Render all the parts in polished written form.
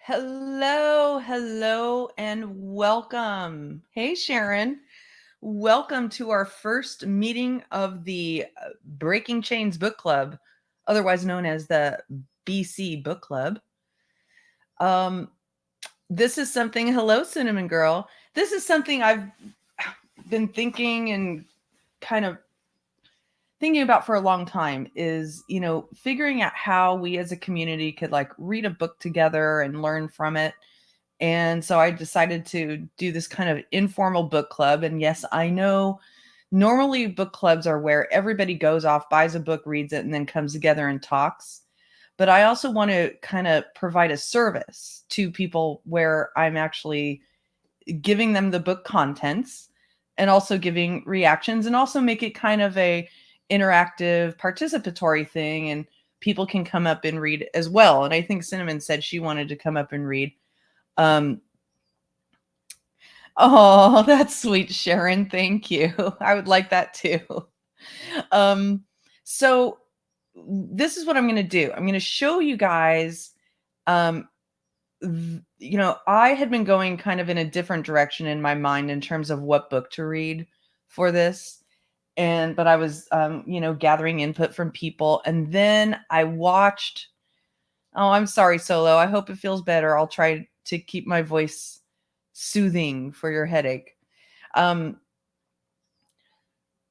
Hello, hello, and welcome. Hey, Sharon. Welcome to our first meeting of the Breaking Chains Book Club, otherwise known as the BC Book Club. This is something, hello, Cinnamon Girl. This is something I've been thinking and kind of thinking about for a long time is, figuring out how we as a community could like read a book together and learn from it. And so I decided to do this kind of informal book club. And yes, I know normally book clubs are where everybody goes off, buys a book, reads it, and then comes together and talks. But I also want to kind of provide a service to people where I'm actually giving them the book contents and also giving reactions and also make it kind of a interactive participatory thing, and people can come up and read as well. And I think Cinnamon said she wanted to come up and read. Oh, that's sweet, Sharon. Thank you. I would like that too. So this is what I'm going to do. I'm going to show you guys, I had been going kind of in a different direction in my mind in terms of what book to read for this. But I was, gathering input from people. And then I watched, oh, I'm sorry, Solo. I hope it feels better. I'll try to keep my voice soothing for your headache. And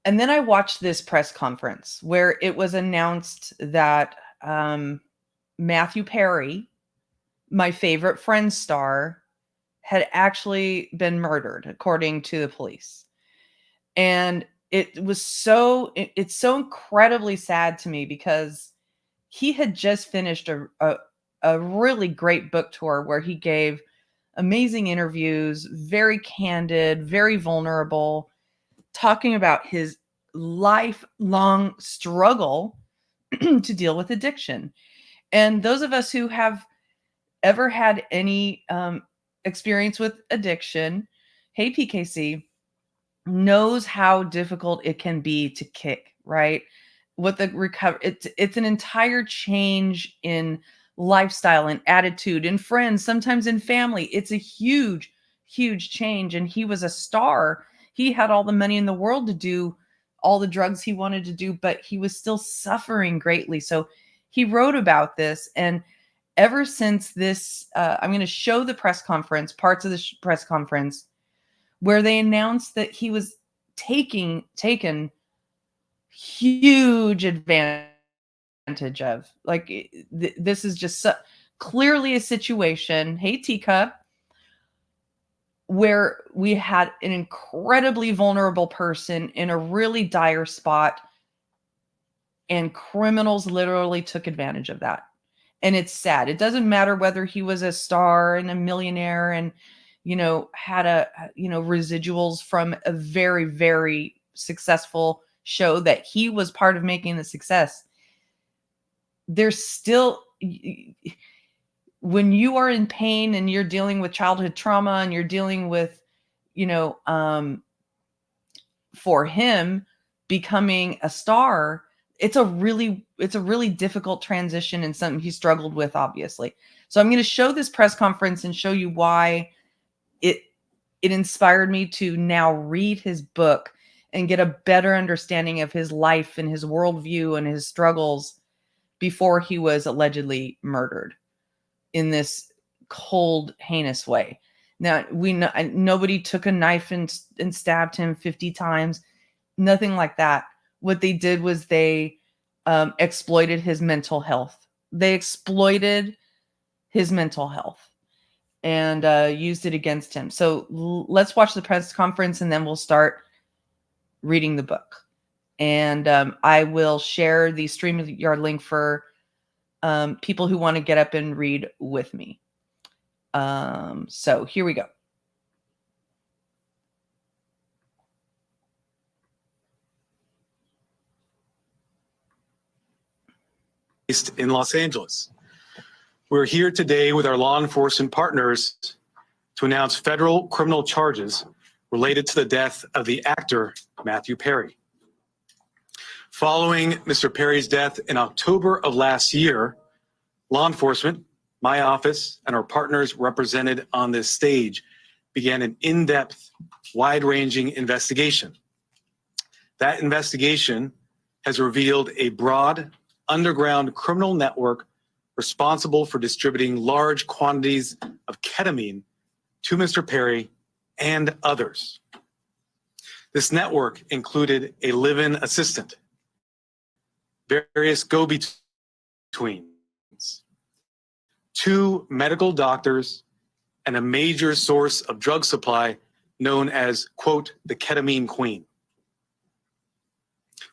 then I watched this press conference where it was announced that Matthew Perry, my favorite Friends star, had actually been murdered, according to the police. And it's so incredibly sad to me because he had just finished a really great book tour where he gave amazing interviews, very candid, very vulnerable, talking about his lifelong struggle to deal with addiction. And those of us who have ever had any experience with addiction, hey, PKC, knows how difficult it can be to kick, right? What the recover, it's an entire change in lifestyle and attitude and friends, sometimes in family. It's a huge, huge change. And he was a star. He had all the money in the world to do all the drugs he wanted to do, but he was still suffering greatly. So he wrote about this. And ever since this, I'm going to show the press conference, parts of the press conference, where they announced that he was taken huge advantage of. Like, this is just clearly a situation, hey, Teacup, where we had an incredibly vulnerable person in a really dire spot, and criminals literally took advantage of that. And it's sad. It doesn't matter whether he was a star and a millionaire and, had residuals from a very, very successful show that he was part of making the success. There's still, when you are in pain and you're dealing with childhood trauma and you're dealing with, for him becoming a star, it's a really difficult transition and something he struggled with, obviously. So I'm going to show this press conference and show you why it inspired me to now read his book and get a better understanding of his life and his worldview and his struggles before he was allegedly murdered in this cold, heinous way. Now, we know nobody took a knife and stabbed him 50 times. Nothing like that. What they did was they exploited his mental health. They exploited his mental health and used it against him. So let's watch the press conference and then we'll start reading the book. And I will share the StreamYard link for people who want to get up and read with me. So here we go. Based in Los Angeles. We're here today with our law enforcement partners to announce federal criminal charges related to the death of the actor Matthew Perry. Following Mr. Perry's death in October of last year, law enforcement, my office and our partners represented on this stage began an in-depth, wide-ranging investigation. That investigation has revealed a broad, underground criminal network responsible for distributing large quantities of ketamine to Mr. Perry and others. This network included a live-in assistant, various go-betweens, 2 medical doctors, and a major source of drug supply known as, quote, the ketamine queen.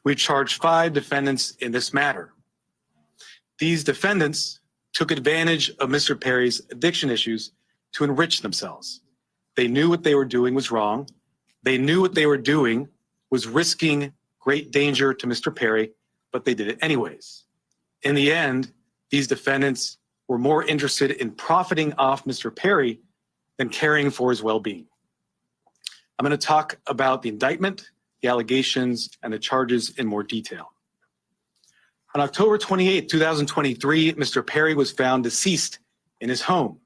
We charged 5 defendants in this matter. These defendants took advantage of Mr. Perry's addiction issues to enrich themselves. They knew what they were doing was wrong. They knew what they were doing was risking great danger to Mr. Perry, but they did it anyways. In the end, these defendants were more interested in profiting off Mr. Perry than caring for his well-being. I'm going to talk about the indictment, the allegations, and the charges in more detail. On October 28, 2023, Mr. Perry was found deceased in his home.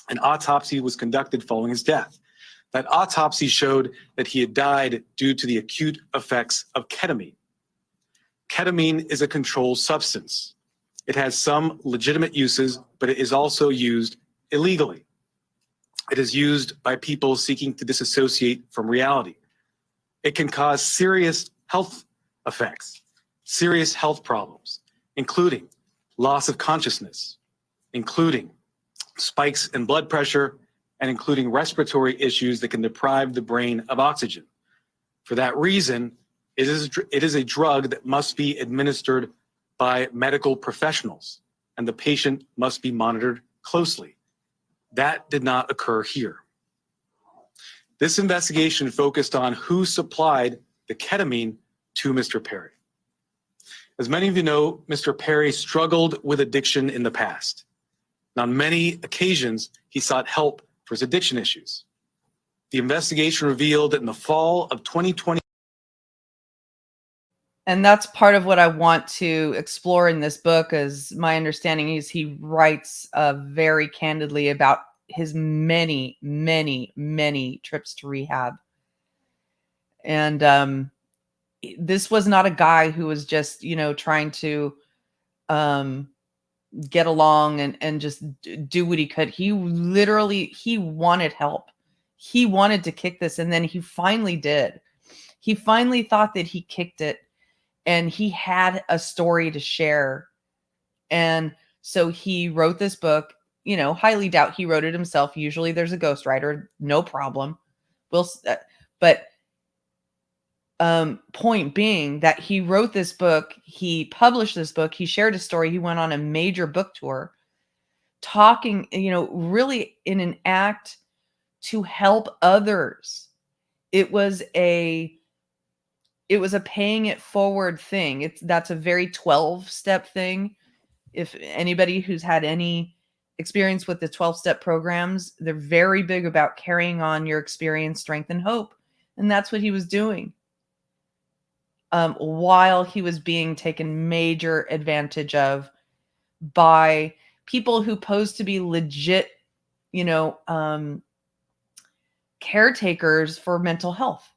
An autopsy was conducted following his death. That autopsy showed that he had died due to the acute effects of ketamine. Ketamine is a controlled substance. It has some legitimate uses, but it is also used illegally. It is used by people seeking to disassociate from reality. It can cause serious health effects, serious health problems, including loss of consciousness, including spikes in blood pressure, and including respiratory issues that can deprive the brain of oxygen. For that reason, it is a drug that must be administered by medical professionals, and the patient must be monitored closely. That did not occur here. This investigation focused on who supplied the ketamine to Mr. Perry. As many of you know, Mr. Perry struggled with addiction in the past. And on many occasions, he sought help for his addiction issues. The investigation revealed that in the fall of 2020, and that's part of what I want to explore in this book, as my understanding is he writes very candidly about his many, many, many trips to rehab. And this was not a guy who was just, trying to get along and just do what he could. He wanted help. He wanted to kick this, and then he finally did. He finally thought that he kicked it, and he had a story to share. And so he wrote this book. Highly doubt he wrote it himself. Usually there's a ghostwriter, no problem. But point being that he wrote this book, he published this book, he shared a story, he went on a major book tour, talking, really in an act to help others. It was a paying it forward thing. That's a very 12-step thing. If anybody who's had any experience with the 12-step programs, they're very big about carrying on your experience, strength, and hope. And that's what he was doing. While he was being taken major advantage of by people who posed to be legit, caretakers for mental health,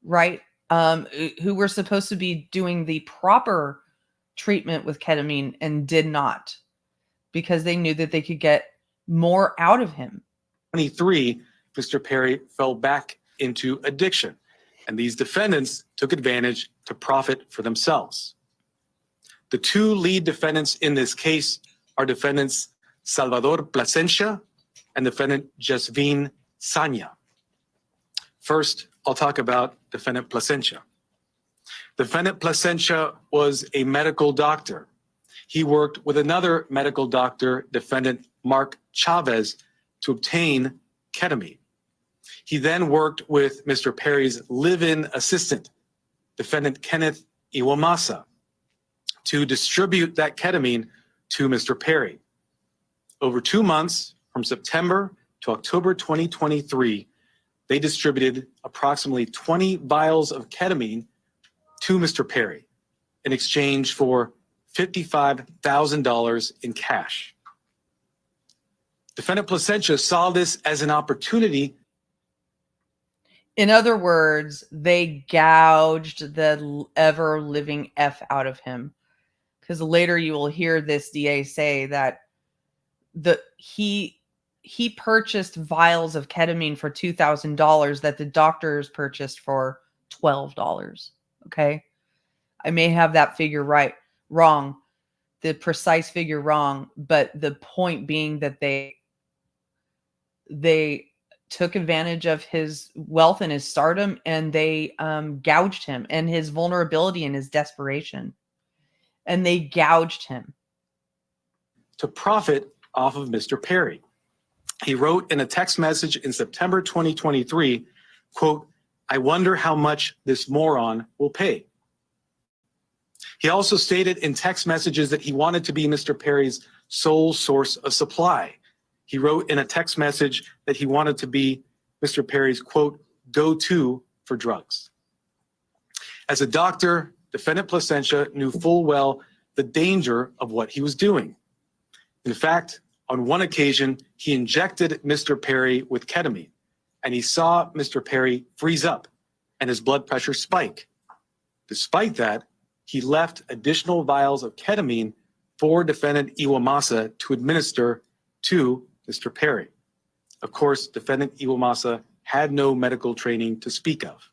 right? Who were supposed to be doing the proper treatment with ketamine and did not, because they knew that they could get more out of him. 23, Mr. Perry fell back into addiction, and these defendants took advantage to profit for themselves. The 2 lead defendants in this case are defendants Salvador Plasencia and defendant Jasvin Sanya. First, I'll talk about defendant Plasencia. Defendant Plasencia was a medical doctor. He worked with another medical doctor, defendant Mark Chavez, to obtain ketamine. He then worked with Mr. Perry's live-in assistant, defendant Kenneth Iwamasa, to distribute that ketamine to Mr. Perry. Over 2 months, from September to October 2023, they distributed approximately 20 vials of ketamine to Mr. Perry in exchange for $55,000 in cash. Defendant Placentia saw this as an opportunity. In other words, they gouged the ever living F out of him. Because later you will hear this DA say that he purchased vials of ketamine for $2,000 that the doctors purchased for $12. Okay. I may have that figure wrong, the precise figure wrong, but the point being that they took advantage of his wealth and his stardom, and they gouged him and his vulnerability and his desperation. And they gouged him. To profit off of Mr. Perry. He wrote in a text message in September 2023, quote, "I wonder how much this moron will pay." He also stated in text messages that he wanted to be Mr. Perry's sole source of supply. He wrote in a text message that he wanted to be Mr. Perry's, quote, "go-to for drugs." As a doctor, Defendant Placentia knew full well the danger of what he was doing. In fact, on one occasion, he injected Mr. Perry with ketamine, and he saw Mr. Perry freeze up and his blood pressure spike. Despite that, he left additional vials of ketamine for Defendant Iwamasa to administer to Mr. Perry. Of course, Defendant Iwamasa had no medical training to speak of.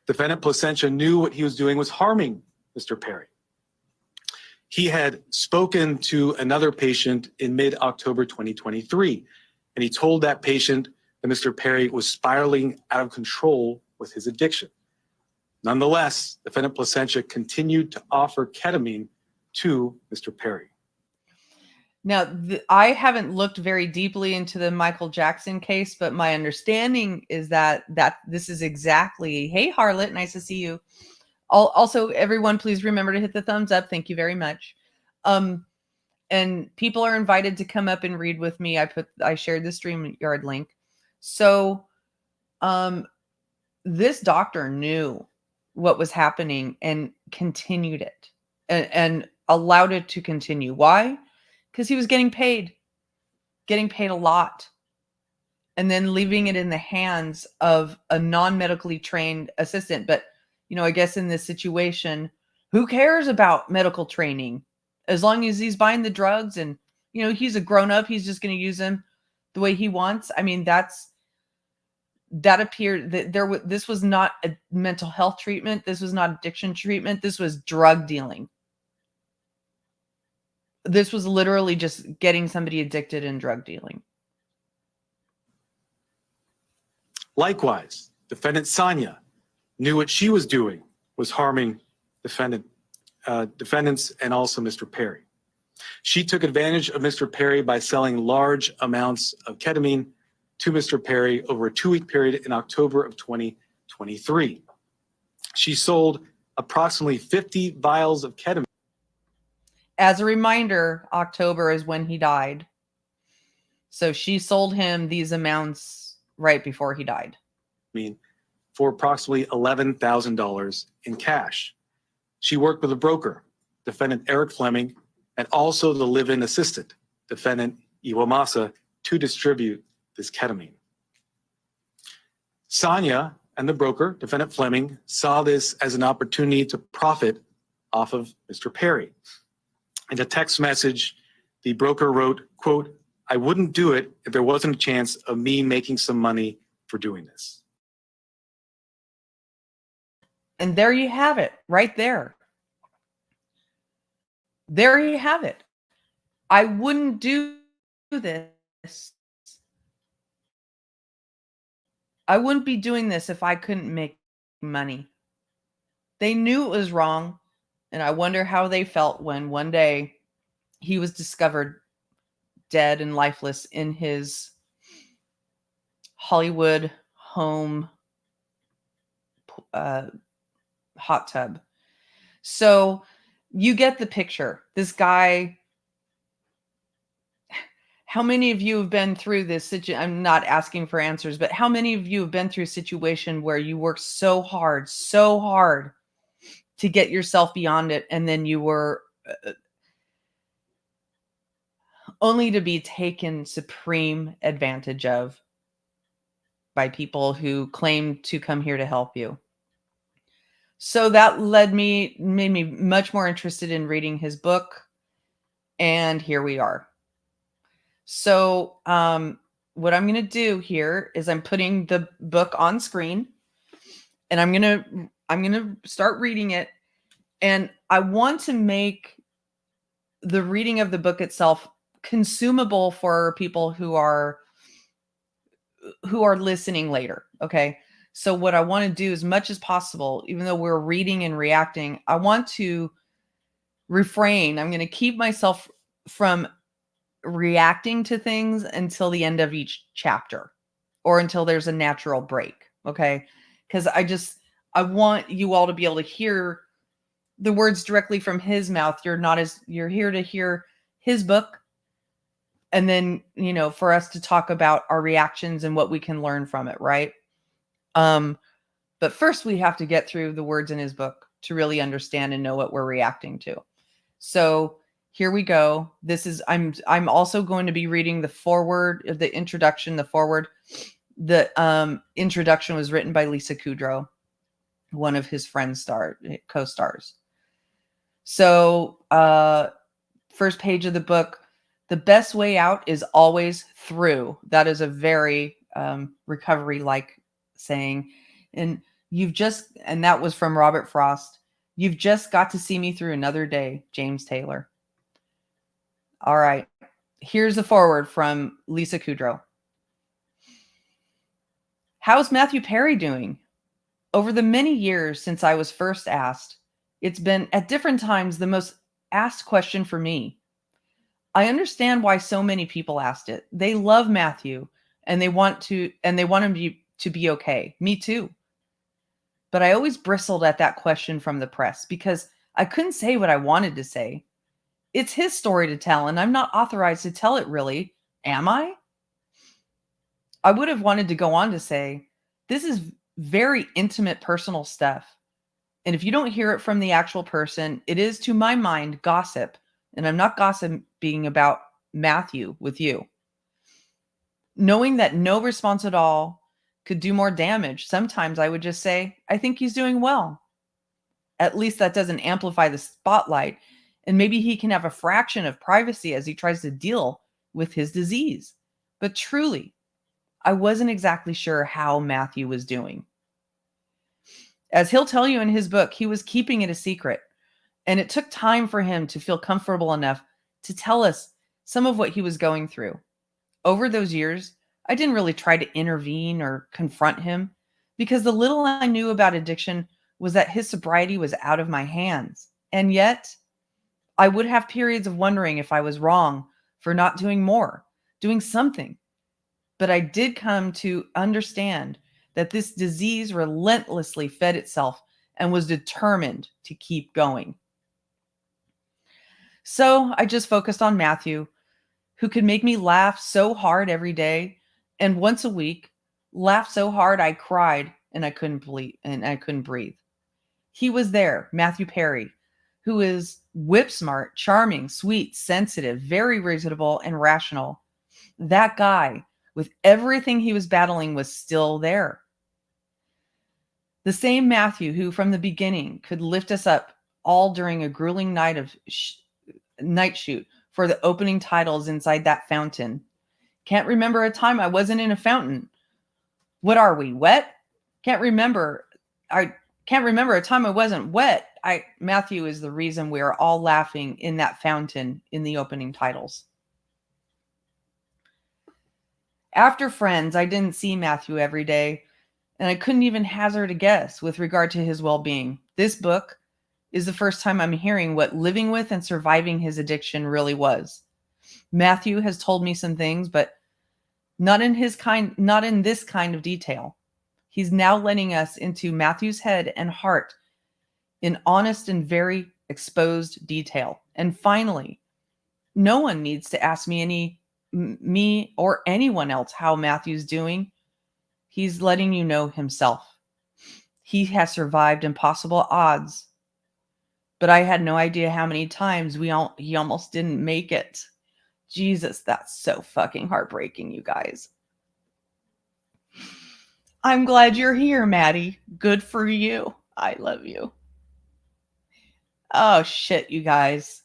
Defendant Placentia knew what he was doing was harming Mr. Perry. He had spoken to another patient in mid-October 2023, and he told that patient that Mr. Perry was spiraling out of control with his addiction. Nonetheless, Defendant Placentia continued to offer ketamine to Mr. Perry. Now, I haven't looked very deeply into the Michael Jackson case, but my understanding is that this is exactly, hey, Harlot, nice to see you. Also, everyone, please remember to hit the thumbs up. Thank you very much. And people are invited to come up and read with me. I shared the StreamYard link. So this doctor knew what was happening and continued it and allowed it to continue. Why? Because he was getting paid a lot, and then leaving it in the hands of a non-medically trained assistant. But, I guess in this situation, who cares about medical training? As long as he's buying the drugs and, he's a grown up, he's just going to use them the way he wants. I mean, that appeared that this was not a mental health treatment. This was not addiction treatment. This was drug dealing. This was literally just getting somebody addicted and drug dealing. Likewise, Defendant Sonia knew what she was doing was harming defendants and also Mr. Perry. She took advantage of Mr. Perry by selling large amounts of ketamine to Mr. Perry over a 2-week period in October of 2023. She sold approximately 50 vials of ketamine. As a reminder, October is when he died. So she sold him these amounts right before he died. For approximately $11,000 in cash. She worked with a broker, Defendant Eric Fleming, and also the live-in assistant, Defendant Iwamasa, to distribute this ketamine. Sonia and the broker, Defendant Fleming, saw this as an opportunity to profit off of Mr. Perry. In a text message, the broker wrote, quote, "I wouldn't do it if there wasn't a chance of me making some money for doing this." And there you have it, right there. There you have it. I wouldn't do this. I wouldn't be doing this if I couldn't make money. They knew it was wrong, and I wonder how they felt when one day he was discovered dead and lifeless in his Hollywood home hot tub. So you get the picture. This guy, how many of you have been through this situation? I'm not asking for answers, but how many of you have been through a situation where you worked so hard to get yourself beyond it, and then you were only to be taken supreme advantage of by people who claim to come here to help you. So that made me much more interested in reading his book. And here we are. So what I'm going to do here is I'm putting the book on screen, and I'm going to start reading it. And I want to make the reading of the book itself consumable for people who are listening later. Okay. So what I want to do as much as possible, even though we're reading and reacting, I want to refrain. I'm going to keep myself from reacting to things until the end of each chapter or until there's a natural break. Okay. Because I want you all to be able to hear the words directly from his mouth. You're here to hear his book. And then, for us to talk about our reactions and what we can learn from it. Right. But first we have to get through the words in his book to really understand and know what we're reacting to. So here we go. I'm also going to be reading the foreword, the introduction, the foreword. The introduction was written by Lisa Kudrow, one of his co-stars. So first page of the book, the best way out is always through. That is a very recovery-like saying. And that was from Robert Frost. You've just got to see me through another day, James Taylor. All right. Here's the foreword from Lisa Kudrow. How's Matthew Perry doing? Over the many years since I was first asked, it's been at different times the most asked question for me. I understand why so many people asked it. They love Matthew and they want him to be okay. Me too. But I always bristled at that question from the press because I couldn't say what I wanted to say. It's his story to tell, and I'm not authorized to tell it, really. Am I? I would have wanted to go on to say, this is very intimate personal stuff. And if you don't hear it from the actual person, it is, to my mind, gossip. And I'm not gossiping about Matthew with you. Knowing that no response at all could do more damage, sometimes I would just say, I think he's doing well. At least that doesn't amplify the spotlight, and maybe he can have a fraction of privacy as he tries to deal with his disease. But truly, I wasn't exactly sure how Matthew was doing. As he'll tell you in his book, he was keeping it a secret, and it took time for him to feel comfortable enough to tell us some of what he was going through. Over those years, I didn't really try to intervene or confront him because the little I knew about addiction was that his sobriety was out of my hands. And yet, I would have periods of wondering if I was wrong for not doing more, doing something. But I did come to understand that this disease relentlessly fed itself and was determined to keep going. So I just focused on Matthew, who could make me laugh so hard every day and once a week, laugh so hard I cried and I couldn't breathe. He was there, Matthew Perry, who is whip smart, charming, sweet, sensitive, very reasonable, and rational. That guy, with everything he was battling, was still there. The same Matthew who, from the beginning, could lift us up all during a grueling night of night shoot for the opening titles inside that fountain. Can't remember a time I wasn't in a fountain. What are we, wet? Can't remember a time I wasn't wet. Matthew is the reason we are all laughing in that fountain in the opening titles. After Friends, I didn't see Matthew every day, and I couldn't even hazard a guess with regard to his well-being. This book is the first time I'm hearing what living with and surviving his addiction really was. Matthew has told me some things, but not in this kind of detail. He's now letting us into Matthew's head and heart in honest and very exposed detail. And finally, no one needs to ask me or anyone else how Matthew's doing. He's letting you know himself. He has survived impossible odds, but I had no idea how many times he almost didn't make it. Jesus, that's so fucking heartbreaking, you guys. I'm glad you're here, Maddie. Good for you. I love you. Oh, shit, you guys.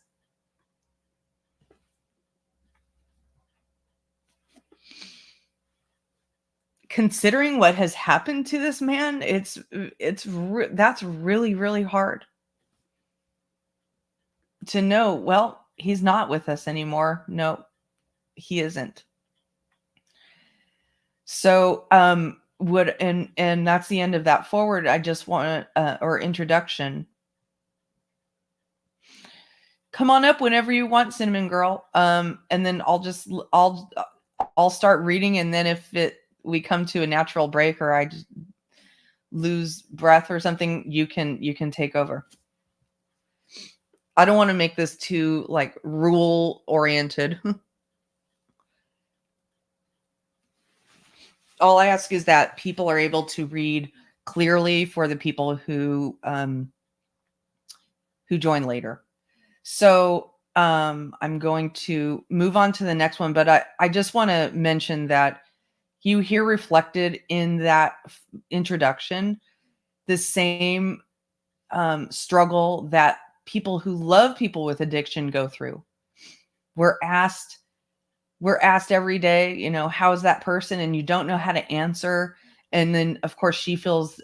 Considering what has happened to this man, that's really, really hard to know. Well, he's not with us anymore. No, he isn't. So, and that's the end of that forward. I just want or introduction. Come on up whenever you want, Cinnamon Girl. And then I'll start reading, and then if we come to a natural break or I just lose breath or something, you can take over. I don't want to make this too like rule oriented. All I ask is that people are able to read clearly for the people who join later. So I'm going to move on to the next one, but I just want to mention that you hear reflected in that introduction the same struggle that people who love people with addiction go through. We're asked every day, you know, how's that person? And you don't know how to answer. And then, of course, she feels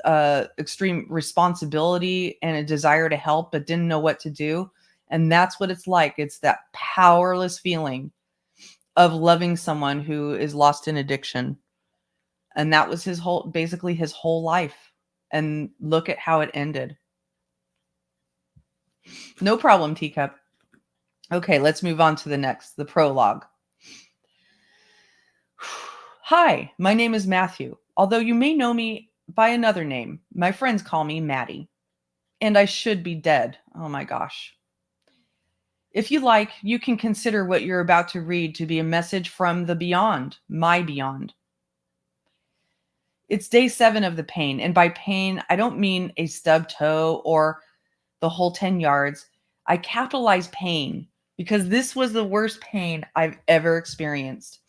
extreme responsibility and a desire to help, but didn't know what to do. And that's what it's like. It's that powerless feeling of loving someone who is lost in addiction. And that was basically his whole life. And look at how it ended. No problem, Teacup. Okay, let's move on to the prologue. Hi, my name is Matthew, although you may know me by another name. My friends call me Maddie. And I should be dead. Oh my gosh. If you like, you can consider what you're about to read to be a message from the beyond, my beyond. It's day 7 of the pain, and by pain, I don't mean a stubbed toe or the whole 10 yards. I capitalize pain because this was the worst pain I've ever experienced.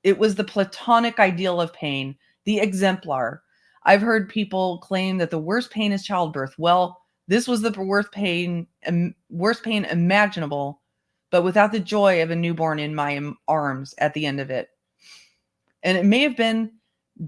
It was the platonic ideal of pain, the exemplar. I've heard people claim that the worst pain is childbirth. Well, this was the worst pain imaginable, but without the joy of a newborn in my arms at the end of it. And it may have been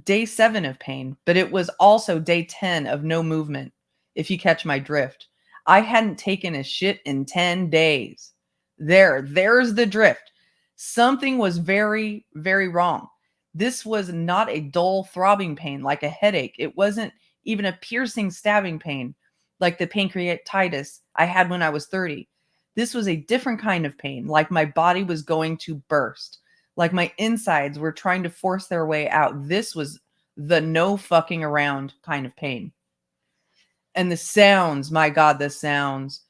day 7 of pain, but it was also day 10 of no movement, if you catch my drift. I hadn't taken a shit in 10 days. There's the drift. Something was very, very wrong. This was not a dull throbbing pain like a headache. It wasn't even a piercing stabbing pain like the pancreatitis I had when I was 30. This was a different kind of pain, like my body was going to burst, like my insides were trying to force their way out. This was the no fucking around kind of pain. And the sounds, my God, the sounds.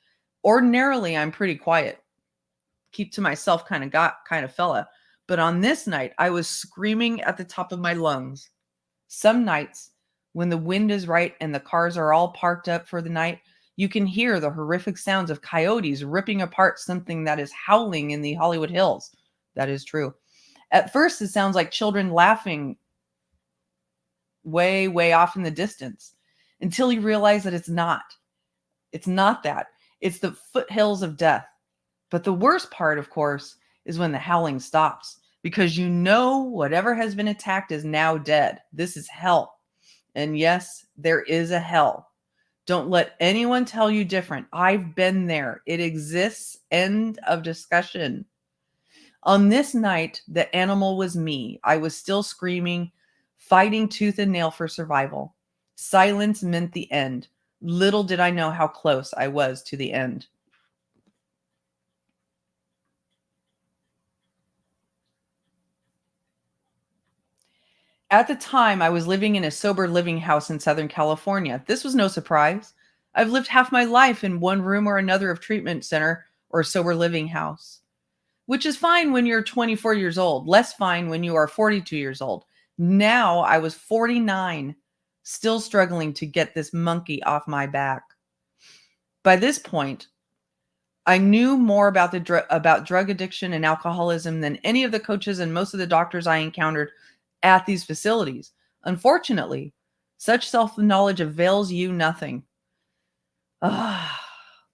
Ordinarily, I'm pretty quiet. Keep to myself kind of fella. But on this night, I was screaming at the top of my lungs. Some nights, when the wind is right and the cars are all parked up for the night, you can hear the horrific sounds of coyotes ripping apart something that is howling in the Hollywood Hills. That is true. At first, it sounds like children laughing way, way off in the distance until you realize that it's not. It's not that. It's the foothills of death. But the worst part, of course, is when the howling stops, because you know whatever has been attacked is now dead. This is hell. And yes, there is a hell. Don't let anyone tell you different. I've been there. It exists. End of discussion. On this night, the animal was me. I was still screaming, fighting tooth and nail for survival. Silence meant the end. Little did I know how close I was to the end. At the time, I was living in a sober living house in Southern California. This was no surprise. I've lived half my life in one room or another of treatment center or sober living house, which is fine when you're 24 years old, less fine when you are 42 years old. Now I was 49, still struggling to get this monkey off my back. By this point, I knew more about about drug addiction and alcoholism than any of the coaches and most of the doctors I encountered at these facilities. Unfortunately, such self-knowledge avails you nothing. Ah,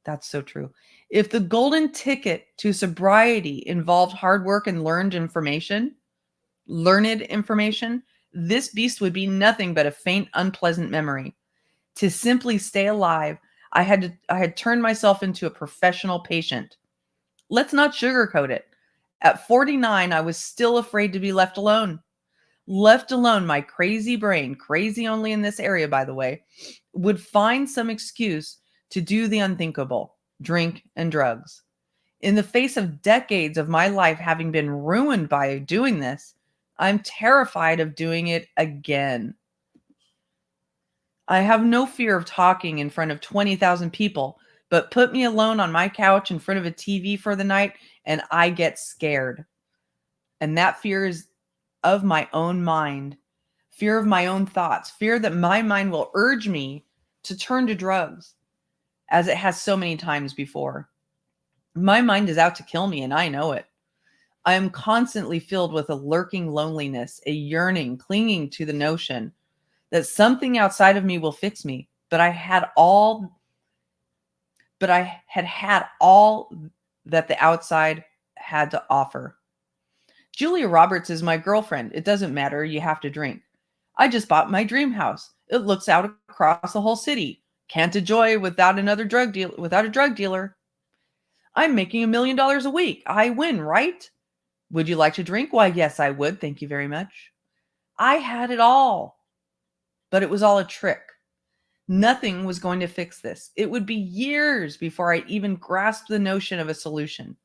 that's so true. If the golden ticket to sobriety involved hard work and learned information, this beast would be nothing but a faint, unpleasant memory. To simply stay alive, I had turned myself into a professional patient. Let's not sugarcoat it. At 49, I was still afraid to be left alone. Left alone, my crazy brain, crazy only in this area, by the way, would find some excuse to do the unthinkable, drink and drugs. In the face of decades of my life having been ruined by doing this, I'm terrified of doing it again. I have no fear of talking in front of 20,000 people, but put me alone on my couch in front of a TV for the night and I get scared. And that fear is of my own mind, fear of my own thoughts, fear that my mind will urge me to turn to drugs, as it has so many times before. My mind is out to kill me, and I know it. I am constantly filled with a lurking loneliness, a yearning, clinging to the notion that something outside of me will fix me. But I had all that the outside had to offer. Julia Roberts is my girlfriend. It doesn't matter. You have to drink. I just bought my dream house. It looks out across the whole city. Can't enjoy without without a drug dealer. I'm making $1 million a week. I win, right? Would you like to drink? Why, yes, I would. Thank you very much. I had it all, but it was all a trick. Nothing was going to fix this. It would be years before I even grasped the notion of a solution.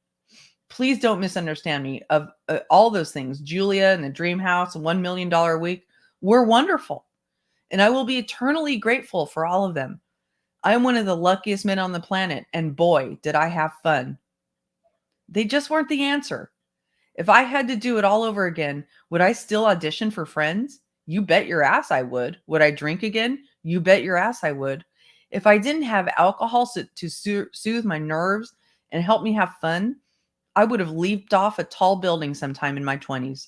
Please don't misunderstand me. Of all those things, Julia and the dream house and $1 million a week were wonderful. And I will be eternally grateful for all of them. I am one of the luckiest men on the planet. And boy, did I have fun. They just weren't the answer. If I had to do it all over again, would I still audition for Friends? You bet your ass I would. Would I drink again? You bet your ass I would. If I didn't have alcohol to soothe my nerves and help me have fun, I would have leaped off a tall building sometime in my 20s.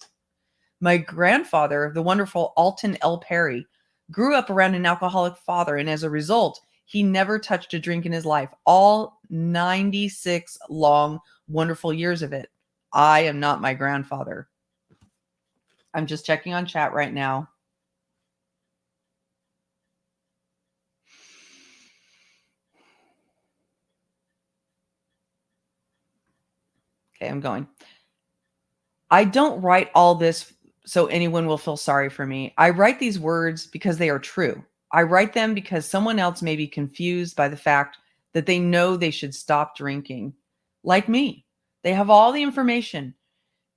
My grandfather, the wonderful Alton L. Perry, grew up around an alcoholic father, and as a result, he never touched a drink in his life, all 96 long, wonderful years of it. I am not my grandfather. I'm just checking on chat right now. Okay, I'm going. I don't write all this so anyone will feel sorry for me. I write these words because they are true. I write them because someone else may be confused by the fact that they know they should stop drinking. Like me, they have all the information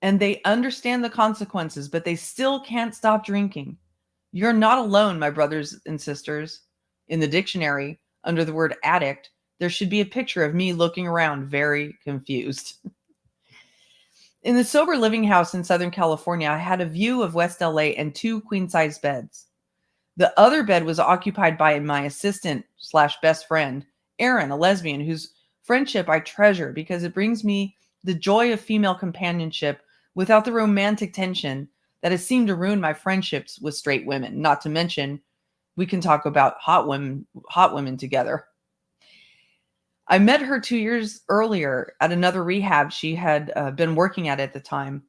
and they understand the consequences, but they still can't stop drinking. You're not alone, my brothers and sisters. In the dictionary, under the word addict, there should be a picture of me looking around very confused. In the sober living house in Southern California, I had a view of West LA and 2 queen-size beds. The other bed was occupied by my assistant / best friend, Erin, a lesbian whose friendship I treasure because it brings me the joy of female companionship without the romantic tension that has seemed to ruin my friendships with straight women. Not to mention, we can talk about hot women together. I met her 2 years earlier at another rehab she had been working at the time.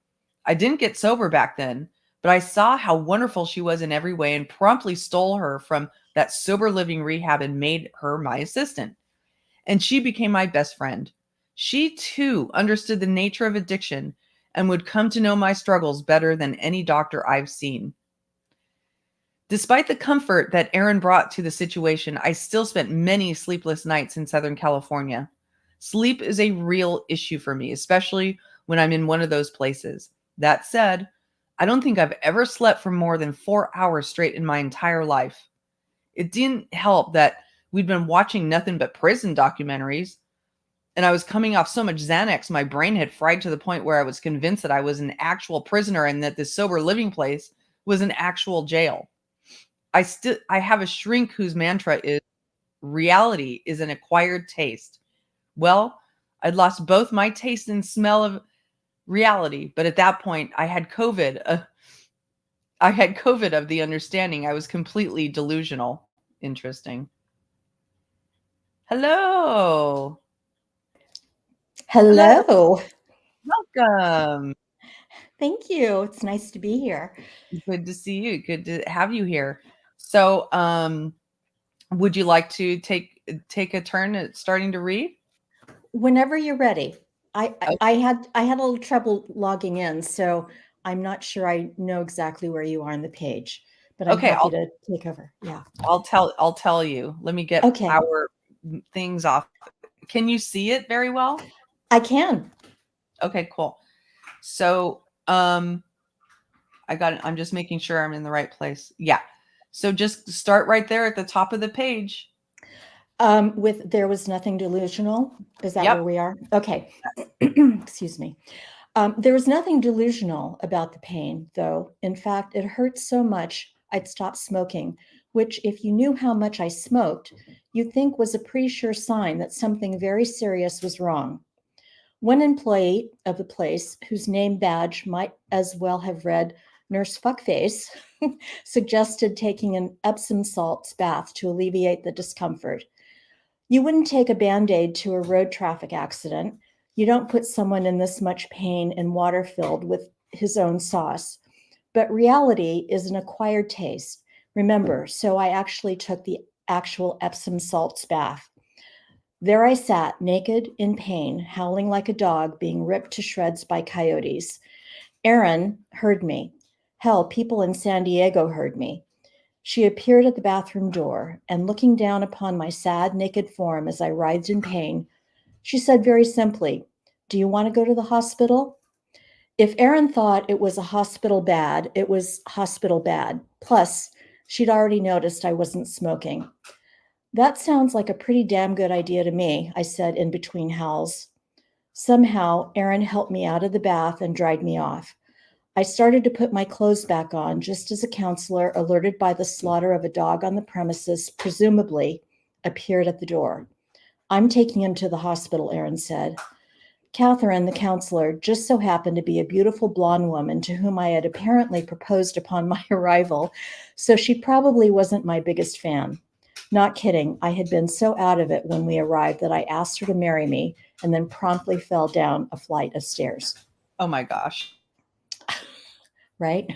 I didn't get sober back then, but I saw how wonderful she was in every way and promptly stole her from that sober living rehab and made her my assistant. And she became my best friend. She too understood the nature of addiction and would come to know my struggles better than any doctor I've seen. Despite the comfort that Erin brought to the situation, I still spent many sleepless nights in Southern California. Sleep is a real issue for me, especially when I'm in one of those places. That said, I don't think I've ever slept for more than 4 hours straight in my entire life. It didn't help that we'd been watching nothing but prison documentaries, and I was coming off so much Xanax, my brain had fried to the point where I was convinced that I was an actual prisoner and that this sober living place was an actual jail. I have a shrink whose mantra is reality is an acquired taste. Well, I'd lost both my taste and smell of reality. But at that point, I had COVID. I had COVID of the understanding. I was completely delusional. Interesting. Hello. Hello. Hello. Welcome. Thank you. It's nice to be here. Good to see you. Good to have you here. So, would you like to take a turn at starting to read? Whenever you're ready. Okay. I had a little trouble logging in, so I'm not sure I know exactly where you are on the page, but I'm Okay, happy to take over. Yeah. I'll tell you. Let me get Okay. our things off. Can you see it very well? I can. Okay, cool. So, I'm just making sure I'm in the right place. Yeah. So just start right there at the top of the page. With there was nothing delusional. Is that Yep. where we are? Okay. Excuse me. There was nothing delusional about the pain, though. In fact, it hurt so much I'd stopped smoking, which, if you knew how much I smoked, you'd think was a pretty sure sign that something very serious was wrong. One employee of the place, whose name badge might as well have read Nurse Fuckface, suggested taking an Epsom salts bath to alleviate the discomfort. You wouldn't take a Band-Aid to a road traffic accident. You don't put someone in this much pain in water filled with his own sauce. But reality is an acquired taste. Remember, so I actually took the actual Epsom salts bath. There I sat, naked, in pain, howling like a dog being ripped to shreds by coyotes. Erin heard me. Hell, people in San Diego heard me. She appeared at the bathroom door, and looking down upon my sad, naked form as I writhed in pain, she said very simply, "Do you want to go to the hospital?" If Erin thought it was a hospital bad, it was hospital bad. Plus, she'd already noticed I wasn't smoking. That sounds like a pretty damn good idea to me, I said in between howls. Somehow, Erin helped me out of the bath and dried me off. I started to put my clothes back on just as a counselor, alerted by the slaughter of a dog on the premises, presumably, appeared at the door. "I'm taking him to the hospital," Erin said. Catherine, the counselor, just so happened to be a beautiful blonde woman to whom I had apparently proposed upon my arrival, so she probably wasn't my biggest fan. Not kidding, I had been so out of it when we arrived that I asked her to marry me and then promptly fell down a flight of stairs. Oh my gosh. Right?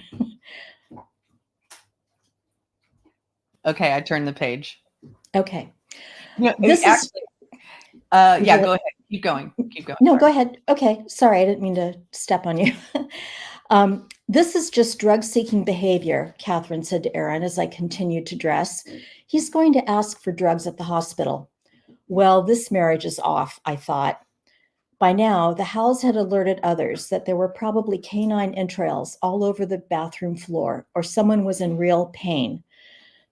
Okay, I turned the page. Okay. No, This actually, yeah, go ahead. Keep going. No, Sorry. go ahead. Okay. Sorry, I didn't mean to step on you. This is just drug-seeking behavior, Catherine said to Erin as I continued to dress. "He's going to ask for drugs at the hospital." Well, this marriage is off, I thought. By now, the Howells had alerted others that there were probably canine entrails all over the bathroom floor, or someone was in real pain.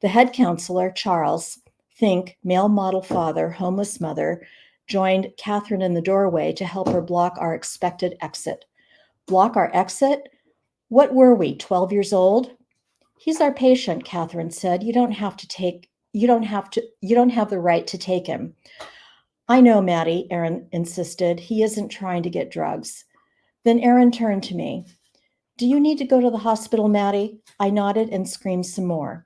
The head counselor, Charles, think, male model father, homeless mother, joined Catherine in the doorway to help her block our expected exit. Block our exit? What were we, 12 years old? "He's our patient," Catherine said. You don't have the right to take him." "I know, Maddie," Erin insisted. "He isn't trying to get drugs." Then Erin turned to me. "Do you need to go to the hospital, Maddie?" I nodded and screamed some more.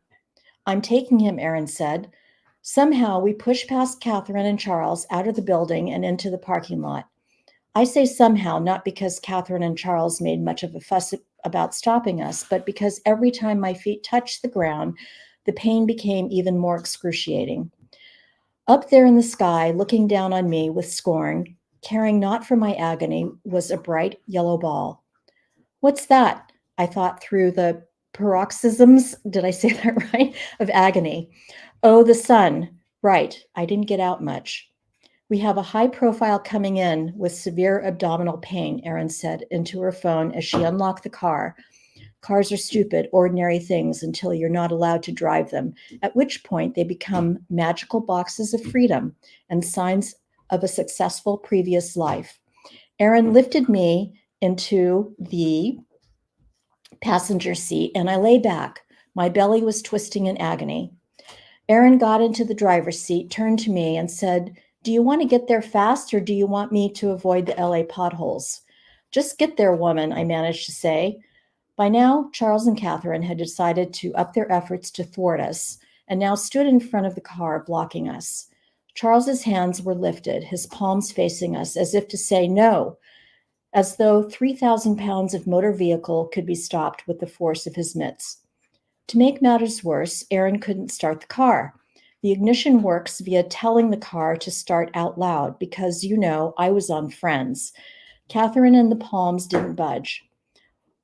"I'm taking him," Erin said. Somehow we pushed past Catherine and Charles out of the building and into the parking lot. I say somehow, not because Catherine and Charles made much of a fuss about stopping us, but because every time my feet touched the ground, the pain became even more excruciating. Up there in the sky, looking down on me with scorn, caring not for my agony, was a bright yellow ball. "What's that?" I thought through the paroxysms, did I say that right, of agony. "Oh, the sun. Right, I didn't get out much." "We have a high profile coming in with severe abdominal pain," Erin said into her phone as she unlocked the car. "Cars are stupid, ordinary things until you're not allowed to drive them, at which point they become magical boxes of freedom and signs of a successful previous life." Erin lifted me into the passenger seat and I lay back. My belly was twisting in agony. Erin got into the driver's seat, turned to me and said, Do you want to get there fast, or do you want me to avoid the LA potholes? Just get there, woman, I managed to say. By now, Charles and Catherine had decided to up their efforts to thwart us and now stood in front of the car, blocking us. Charles's hands were lifted, his palms facing us, as if to say no, as though 3,000 pounds of motor vehicle could be stopped with the force of his mitts. To make matters worse, Aaron couldn't start the car. The ignition works via telling the car to start out loud because, I was on Friends. Catherine and the palms didn't budge.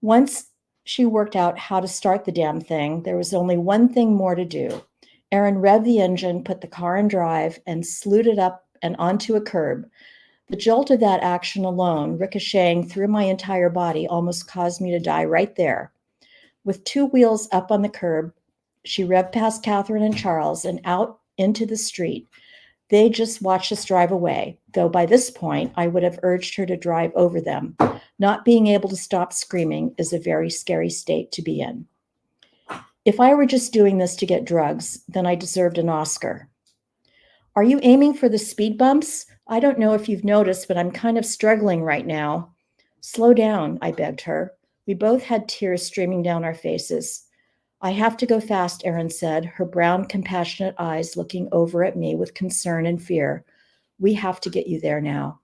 Once she worked out how to start the damn thing, there was only one thing more to do. Aaron revved the engine, put the car in drive, and slewed it up and onto a curb. The jolt of that action alone, ricocheting through my entire body, almost caused me to die right there. With two wheels up on the curb, she revved past Catherine and Charles and out into the street. They just watched us drive away, though by this point, I would have urged her to drive over them. Not being able to stop screaming is a very scary state to be in. If I were just doing this to get drugs, then I deserved an Oscar. Are you aiming for the speed bumps? I don't know if you've noticed, but I'm kind of struggling right now. Slow down, I begged her. We both had tears streaming down our faces. I have to go fast, Aaron said, her brown, compassionate eyes looking over at me with concern and fear. We have to get you there now.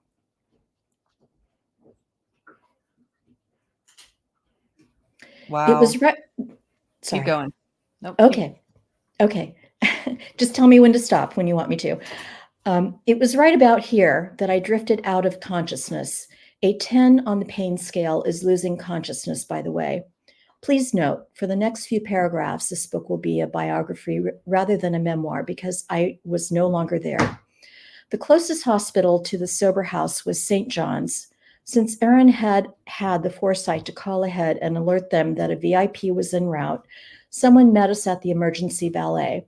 Wow. It was right. Keep going. Nope. Okay. Just tell me when to stop when you want me to. It was right about here that I drifted out of consciousness. A 10 on the pain scale is losing consciousness, by the way. Please note, for the next few paragraphs, this book will be a biography rather than a memoir because I was no longer there. The closest hospital to the sober house was St. John's. Since Aaron had the foresight to call ahead and alert them that a VIP was en route, someone met us at the emergency valet.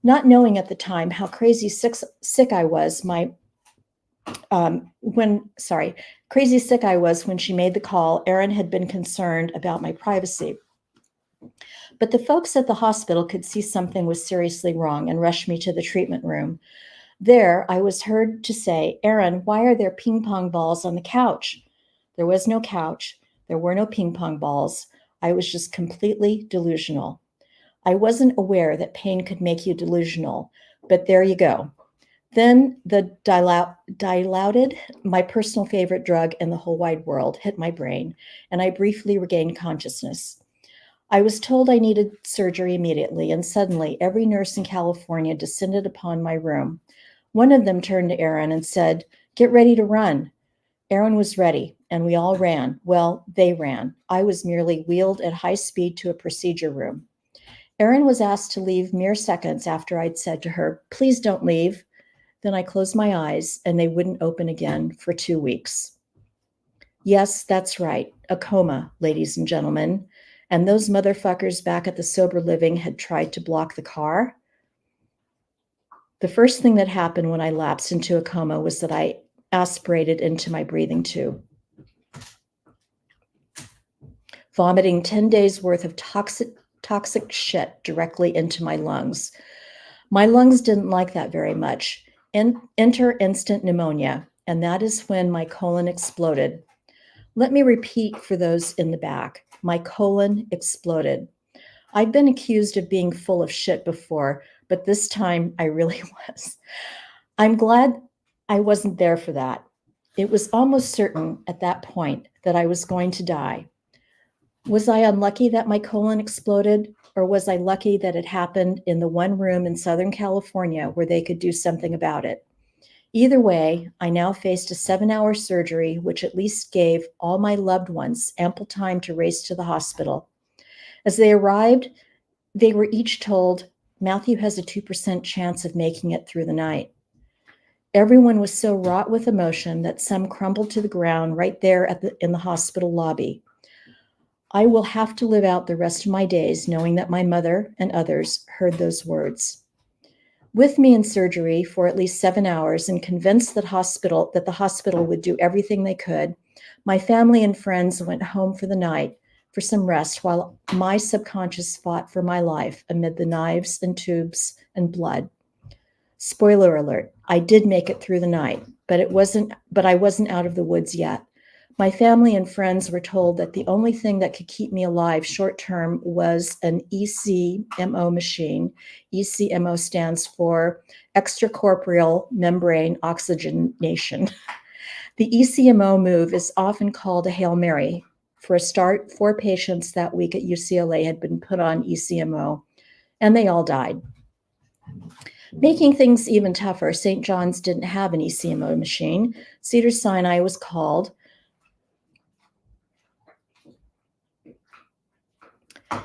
Not knowing at the time how crazy sick I was when she made the call, Aaron had been concerned about my privacy. But the folks at the hospital could see something was seriously wrong and rushed me to the treatment room. There, I was heard to say, Aaron, why are there ping pong balls on the couch? There was no couch. There were no ping pong balls. I was just completely delusional. I wasn't aware that pain could make you delusional, but there you go. Then the dilaudid, my personal favorite drug in the whole wide world, hit my brain, and I briefly regained consciousness. I was told I needed surgery immediately, and suddenly every nurse in California descended upon my room. One of them turned to Aaron and said, "Get ready to run." Aaron was ready, and we all ran. Well, they ran. I was merely wheeled at high speed to a procedure room. Aaron was asked to leave mere seconds after I'd said to her, "Please don't leave." Then I closed my eyes, and they wouldn't open again for 2 weeks. Yes, that's right, a coma, ladies and gentlemen. And those motherfuckers back at the sober living had tried to block the car. The first thing that happened when I lapsed into a coma was that I aspirated into my breathing tube, vomiting 10 days worth of toxic shit directly into my lungs. My lungs didn't like that very much. Enter instant pneumonia, and that is when my colon exploded. Let me repeat for those in the back. My colon exploded. I'd been accused of being full of shit before, but this time I really was. I'm glad I wasn't there for that. It was almost certain at that point that I was going to die. Was I unlucky that my colon exploded, or was I lucky that it happened in the one room in Southern California where they could do something about it? Either way, I now faced a 7-hour surgery, which at least gave all my loved ones ample time to race to the hospital. As they arrived, they were each told, "Matthew has a 2% chance of making it through the night." Everyone was so wrought with emotion that some crumbled to the ground right there in the hospital lobby. I will have to live out the rest of my days knowing that my mother and others heard those words. With me in surgery for at least 7 hours and convinced that the hospital would do everything they could, my family and friends went home for the night for some rest while my subconscious fought for my life amid the knives and tubes and blood. Spoiler alert, I did make it through the night, but I wasn't out of the woods yet. My family and friends were told that the only thing that could keep me alive short term was an ECMO machine. ECMO stands for extracorporeal membrane oxygenation. The ECMO move is often called a Hail Mary. For a start, 4 patients that week at UCLA had been put on ECMO, and they all died. Making things even tougher, St. John's didn't have an ECMO machine. Cedars-Sinai was called.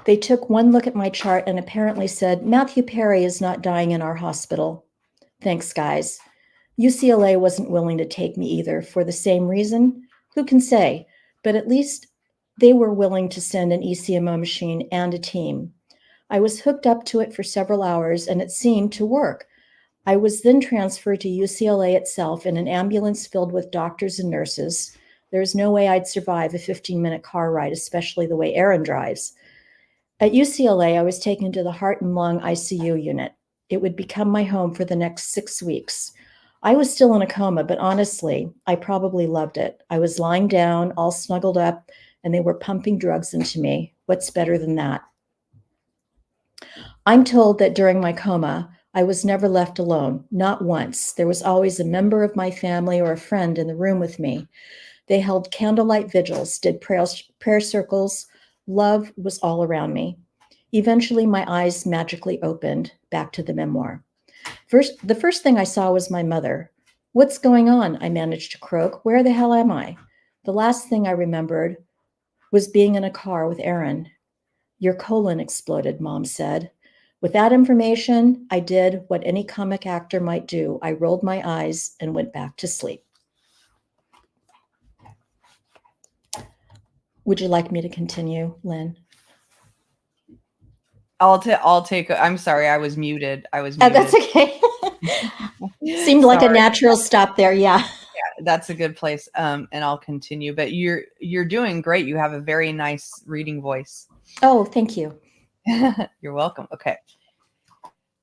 They took one look at my chart and apparently said, Matthew Perry is not dying in our hospital. Thanks, guys. UCLA wasn't willing to take me either for the same reason. Who can say? But at least they were willing to send an ECMO machine and a team. I was hooked up to it for several hours and it seemed to work. I was then transferred to UCLA itself in an ambulance filled with doctors and nurses. There's no way I'd survive a 15-minute car ride, especially the way Aaron drives. At UCLA, I was taken to the heart and lung ICU unit. It would become my home for the next 6 weeks. I was still in a coma, but honestly, I probably loved it. I was lying down, all snuggled up, and they were pumping drugs into me. What's better than that? I'm told that during my coma, I was never left alone, not once. There was always a member of my family or a friend in the room with me. They held candlelight vigils, did prayer circles. Love was all around me. Eventually, my eyes magically opened, back to the memoir. The first thing I saw was my mother. What's going on? I managed to croak. Where the hell am I? The last thing I remembered was being in a car with Aaron. Your colon exploded, Mom said. With that information, I did what any comic actor might do. I rolled my eyes and went back to sleep. Would you like me to continue, Lynn? I'll take. I'm sorry, I was muted. That's okay. Seemed like a natural stop there. Yeah. Yeah, that's a good place. And I'll continue. But you're doing great. You have a very nice reading voice. Oh, thank you. You're welcome. Okay.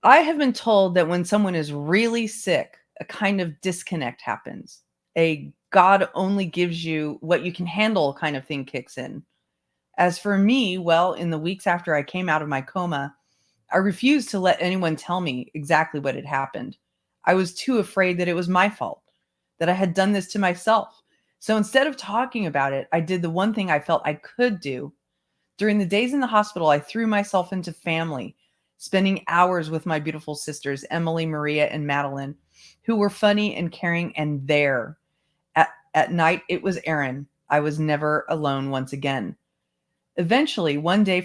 I have been told that when someone is really sick, a kind of disconnect happens. A God only gives you what you can handle kind of thing kicks in. As for me, well, in the weeks after I came out of my coma, I refused to let anyone tell me exactly what had happened. I was too afraid that it was my fault, that I had done this to myself. So instead of talking about it, I did the one thing I felt I could do. During the days in the hospital, I threw myself into family, spending hours with my beautiful sisters, Emily, Maria, and Madeline, who were funny and caring and there. At night, it was Aaron. I was never alone once again. Eventually, one day,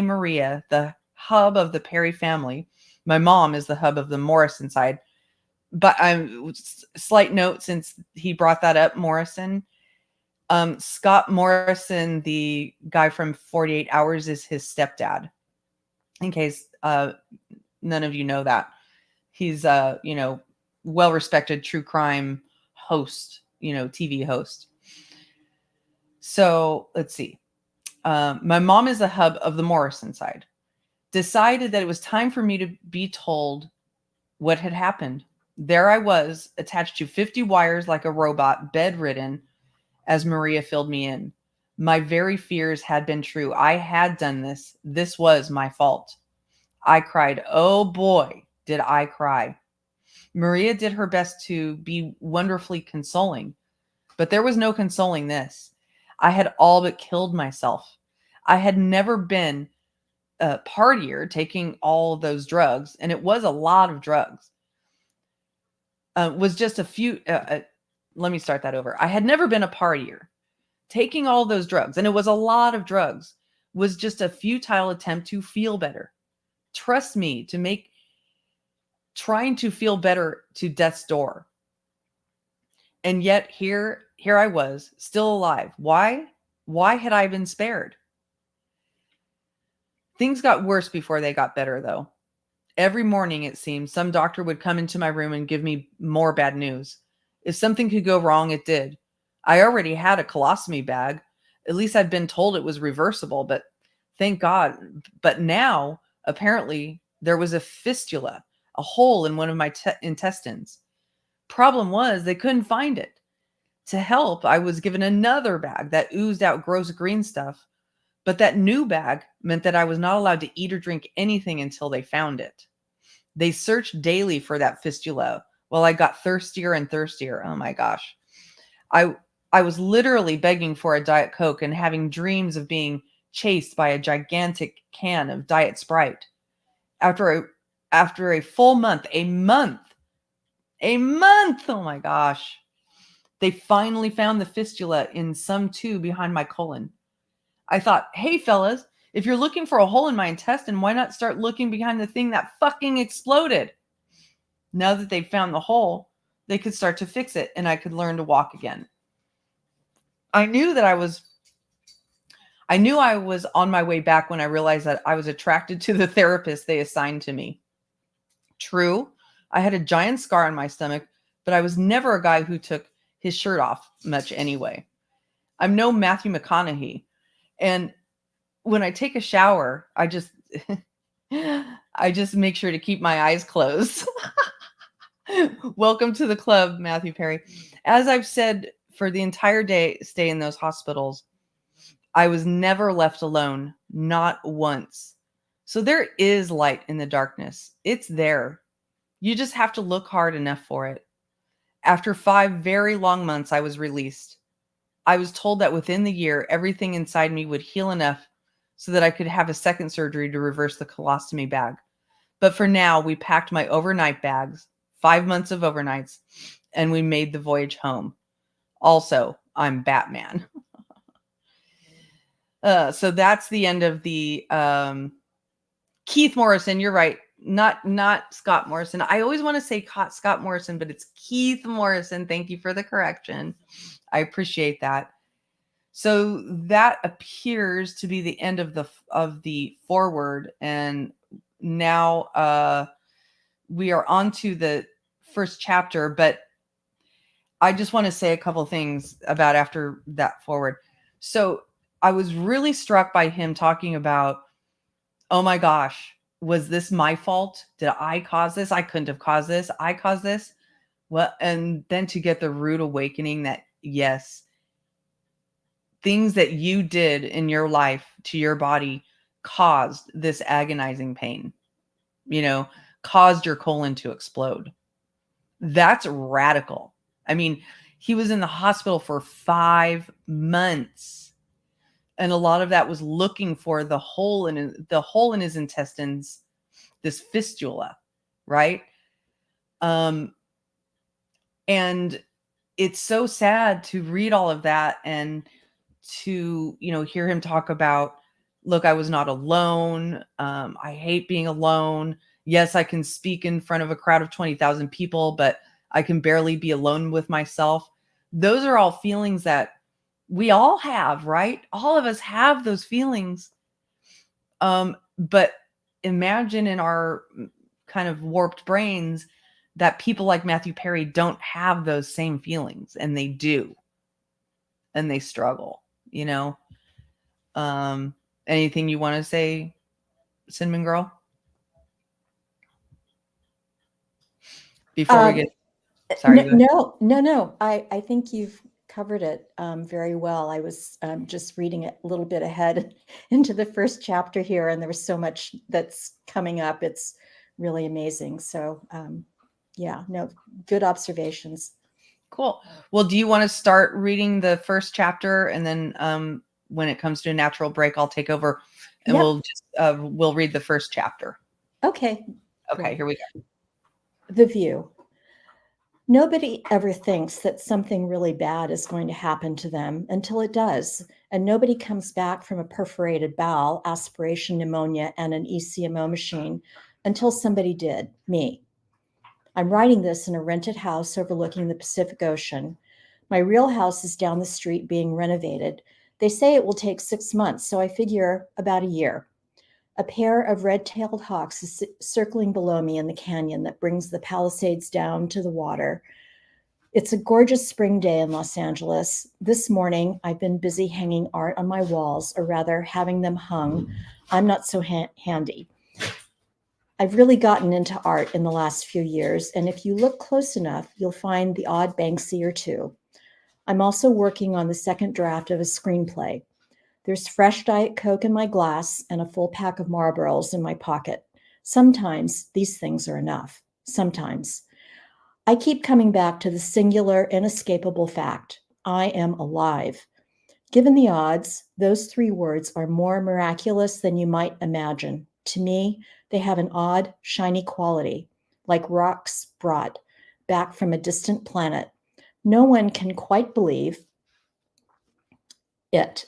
Maria, the hub of the Perry family, my mom is the hub of the Morrison side. But slight note, since he brought that up, Morrison, Scott Morrison, the guy from 48 Hours, is his stepdad. In case none of you know that, he's well-respected true crime host, TV host. So let's see. My mom is the hub of the Morrison side. Decided that it was time for me to be told what had happened. There I was, attached to 50 wires like a robot, bedridden, as Maria filled me in. My very fears had been true. I had done this. This was my fault. I cried. Oh boy, did I cry. Maria did her best to be wonderfully consoling, but there was no consoling this. I had all but killed myself. I had never been a partier taking all of those drugs, and it was a lot of drugs. Was just a few. Let me start that over. I had never been a partier. Taking all those drugs, and it was a lot of drugs, was just a futile attempt to feel better. Trust me, trying to feel better to death's door. And yet here I was, still alive. Why? Why had I been spared? Things got worse before they got better, though. Every morning, it seemed, some doctor would come into my room and give me more bad news. If something could go wrong, it did. I already had a colostomy bag. At least I'd been told it was reversible, but thank God. But now, apparently, there was a fistula, a hole in one of my intestines. Problem was, they couldn't find it. To help, I was given another bag that oozed out gross green stuff, but that new bag meant that I was not allowed to eat or drink anything until they found it. They searched daily for that fistula while I got thirstier and thirstier. Oh my gosh. I was literally begging for a Diet Coke and having dreams of being chased by a gigantic can of Diet Sprite. After a full month, a month, oh my gosh. They finally found the fistula in some tube behind my colon. I thought, hey fellas, if you're looking for a hole in my intestine, why not start looking behind the thing that fucking exploded? Now that they'd found the hole, they could start to fix it and I could learn to walk again. I knew I was on my way back when I realized that I was attracted to the therapist they assigned to me. True, I had a giant scar on my stomach, but I was never a guy who took his shirt off much anyway. I'm no Matthew McConaughey. And when I take a shower, I just make sure to keep my eyes closed. Welcome to the club, Matthew Perry. As I've said, for the entire stay in those hospitals, I was never left alone, not once. So there is light in the darkness. It's there. You just have to look hard enough for it. After 5 very long months, I was released. I was told that within the year, everything inside me would heal enough so that I could have a second surgery to reverse the colostomy bag. But for now, we packed my overnight bags, 5 months of overnights, and we made the voyage home. Also, I'm Batman. So that's the end of the Keith Morrison. You're right. Not Scott Morrison. I always want to say Scott Morrison, but it's Keith Morrison. Thank you for the correction. I appreciate that. So that appears to be the end of the foreword, and now we are on to the first chapter. But I just want to say a couple of things about after that foreword. So I was really struck by him talking about, oh my gosh, was this my fault? Did I cause this? I couldn't have caused this. I caused this. Well, and then to get the rude awakening that, yes, things that you did in your life to your body caused this agonizing pain, caused your colon to explode. That's radical. I mean, he was in the hospital for 5 months. And a lot of that was looking for the hole in his intestines, this fistula, right? And it's so sad to read all of that and to, hear him talk about, look, I was not alone. I hate being alone. Yes, I can speak in front of a crowd of 20,000 people, but I can barely be alone with myself. Those are all feelings that we all have, right? All of us have those feelings. But imagine in our kind of warped brains that people like Matthew Perry don't have those same feelings, and they do. And they struggle, Anything you want to say, Cinnamon Girl? Before we get... Sorry. No. I think you've covered it very well. I was just reading it a little bit ahead into the first chapter here, and there was so much that's coming up. It's really amazing. So good observations. Cool. Well, do you want to start reading the first chapter, and then when it comes to a natural break, I'll take over, and we'll read the first chapter. Okay. Okay, here we go. The view. Nobody ever thinks that something really bad is going to happen to them until it does. And nobody comes back from a perforated bowel, aspiration pneumonia, and an ECMO machine until somebody did, me. I'm writing this in a rented house overlooking the Pacific Ocean. My real house is down the street being renovated. They say it will take 6 months, so I figure about a year. A pair of red-tailed hawks is circling below me in the canyon that brings the Palisades down to the water. It's a gorgeous spring day in Los Angeles. This morning, I've been busy hanging art on my walls, or rather having them hung. I'm not so handy. I've really gotten into art in the last few years, and if you look close enough, you'll find the odd Banksy or two. I'm also working on the second draft of a screenplay. There's fresh Diet Coke in my glass and a full pack of Marlboros in my pocket. Sometimes these things are enough. Sometimes. I keep coming back to the singular, inescapable fact. I am alive. Given the odds, those 3 words are more miraculous than you might imagine. To me, they have an odd, shiny quality, like rocks brought back from a distant planet. No one can quite believe it.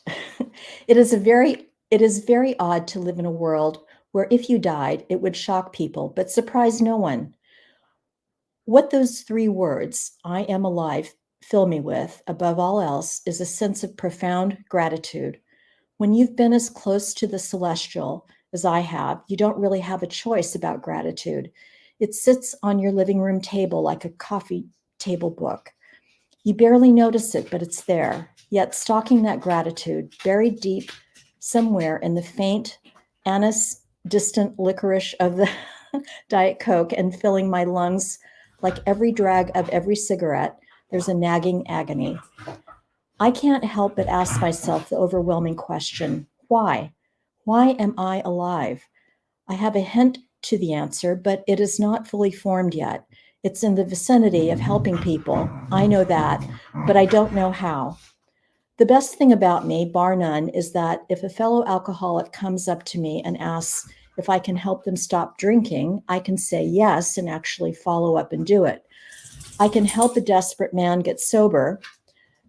It is very odd to live in a world where if you died, it would shock people, but surprise no one. What those 3 words, I am alive, fill me with, above all else, is a sense of profound gratitude. When you've been as close to the celestial as I have, you don't really have a choice about gratitude. It sits on your living room table like a coffee table book. You barely notice it, but it's there. Yet stalking that gratitude, buried deep somewhere in the faint, anise, distant licorice of the Diet Coke and filling my lungs like every drag of every cigarette, there's a nagging agony. I can't help but ask myself the overwhelming question, why? Why am I alive? I have a hint to the answer, but it is not fully formed yet. It's in the vicinity of helping people. I know that, but I don't know how. The best thing about me, bar none, is that if a fellow alcoholic comes up to me and asks if I can help them stop drinking, I can say yes and actually follow up and do it. I can help a desperate man get sober.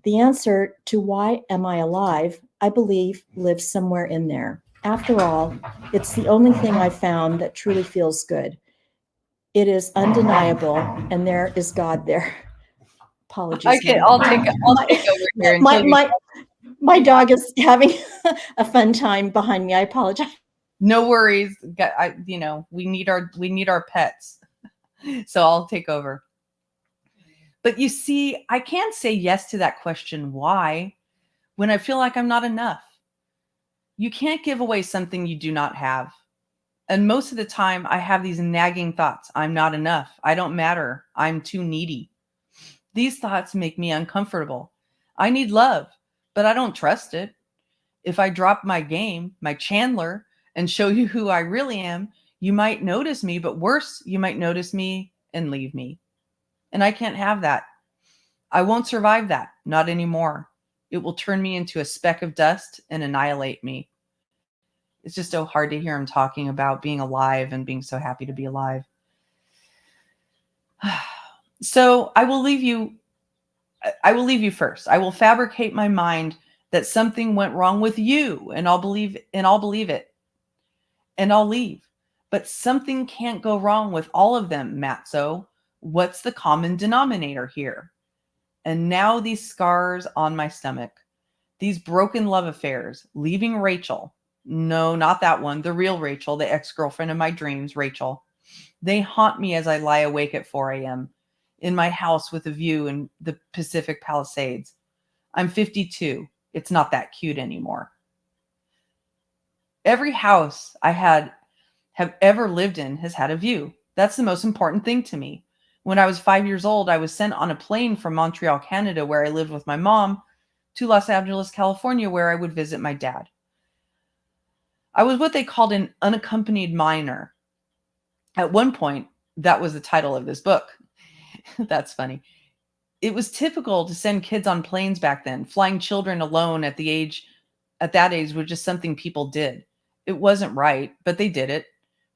The answer to why am I alive, I believe, lives somewhere in there. After all, it's the only thing I've found that truly feels good. It is undeniable, and there is God there. Apologies. Okay, I'll take over here until my dog is having a fun time behind me. I apologize. No worries. We need our pets. So I'll take over. But you see, I can't say yes to that question, why, when I feel like I'm not enough. You can't give away something you do not have. And most of the time I have these nagging thoughts. I'm not enough. I don't matter. I'm too needy. These thoughts make me uncomfortable. I need love, but I don't trust it. If I drop my game, my Chandler, and show you who I really am, you might notice me, but worse, you might notice me and leave me. And I can't have that. I won't survive that, not anymore. It will turn me into a speck of dust and annihilate me. It's just so hard to hear him talking about being alive and being so happy to be alive. So I will leave you first. I will fabricate my mind that something went wrong with you, and I'll believe it, and I'll leave. But something can't go wrong with all of them, Matzo. What's the common denominator here? And now these scars on my stomach, these broken love affairs, leaving Rachel. No, not that one. The real Rachel, the ex-girlfriend of my dreams, Rachel. They haunt me as I lie awake at 4 a.m. in my house with a view in the Pacific Palisades. I'm 52. It's not that cute anymore. Every house I have ever lived in has had a view. That's the most important thing to me. When I was 5 years old, I was sent on a plane from Montreal, Canada, where I lived with my mom, to Los Angeles, California, where I would visit my dad. I was what they called an unaccompanied minor. At one point, that was the title of this book. That's funny. It was typical to send kids on planes back then. Flying children alone at that age was just something people did. It wasn't right, but they did it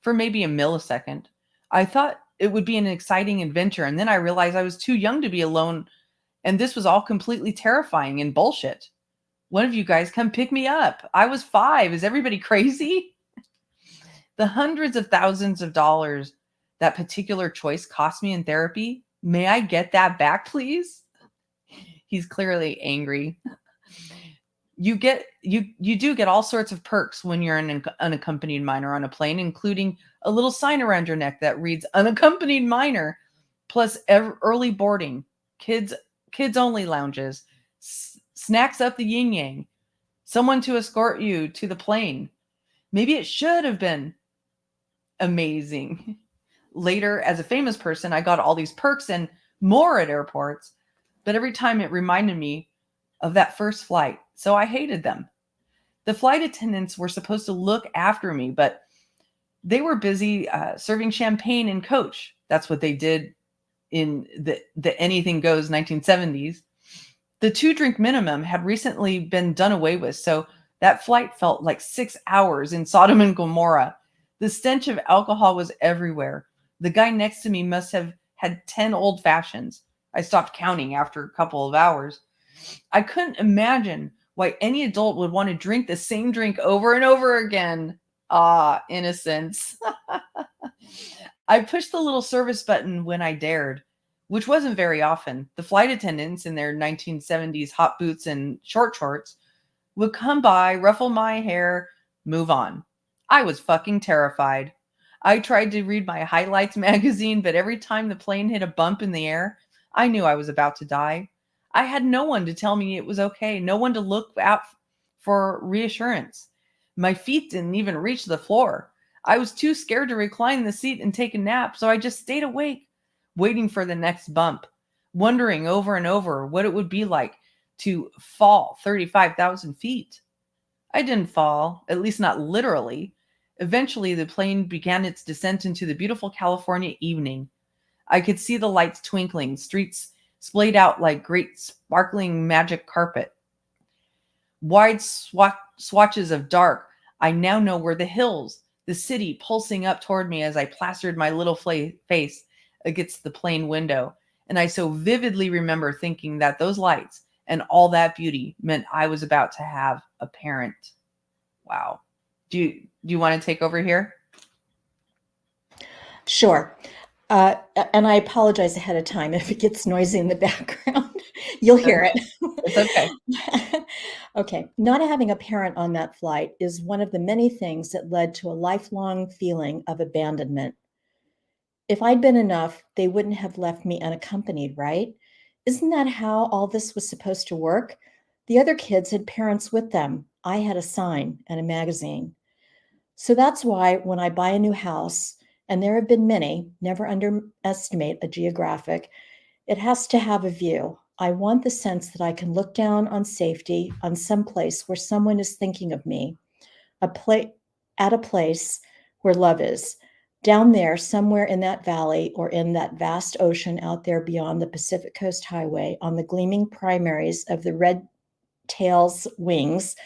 for maybe a millisecond. I thought it would be an exciting adventure, and then I realized I was too young to be alone, and this was all completely terrifying and bullshit. One of you guys come pick me up. I was 5. Is everybody crazy? The hundreds of thousands of dollars that particular choice cost me in therapy, may I get that back, please? He's clearly angry. You do get all sorts of perks when you're an unaccompanied minor on a plane, including a little sign around your neck that reads unaccompanied minor, plus early boarding, kids only lounges, snacks up the yin yang, someone to escort you to the plane. Maybe it should have been amazing. Later, as a famous person, I got all these perks and more at airports, but every time it reminded me of that first flight, so I hated them. The flight attendants were supposed to look after me, but they were busy serving champagne and coach. That's what they did in the anything goes 1970s. The 2-drink minimum had recently been done away with, so that flight felt like 6 hours in Sodom and Gomorrah. The stench of alcohol was everywhere. The guy next to me must have had 10 old fashions. I stopped counting after a couple of hours. I couldn't imagine why any adult would want to drink the same drink over and over again. Ah, innocence. I pushed the little service button when I dared, which wasn't very often. The flight attendants in their 1970s hot boots and short shorts would come by, ruffle my hair, move on. I was fucking terrified. I tried to read my highlights magazine, but every time the plane hit a bump in the air, I knew I was about to die. I had no one to tell me it was okay, no one to look out for reassurance. My feet didn't even reach the floor. I was too scared to recline in the seat and take a nap, so I just stayed awake, waiting for the next bump, wondering over and over what it would be like to fall 35,000 feet. I didn't fall, at least not literally. Eventually, the plane began its descent into the beautiful California evening. I could see the lights twinkling, streets splayed out like great sparkling magic carpet. Wide swatches of dark. I now know were the hills, the city pulsing up toward me as I plastered my little face against the plane window. And I so vividly remember thinking that those lights and all that beauty meant I was about to have a parent. Wow. Do you want to take over here? Sure. And I apologize ahead of time if it gets noisy in the background. You'll hear it. It's okay. Okay. Not having a parent on that flight is one of the many things that led to a lifelong feeling of abandonment. If I'd been enough, they wouldn't have left me unaccompanied, right? Isn't that how all this was supposed to work? The other kids had parents with them. I had a sign and a magazine. So that's why when I buy a new house, and there have been many, never underestimate a geographic, it has to have a view. I want the sense that I can look down on safety on some place where someone is thinking of me, at a place where love is. Down there, somewhere in that valley or in that vast ocean out there beyond the Pacific Coast Highway, on the gleaming primaries of the red tail's wings,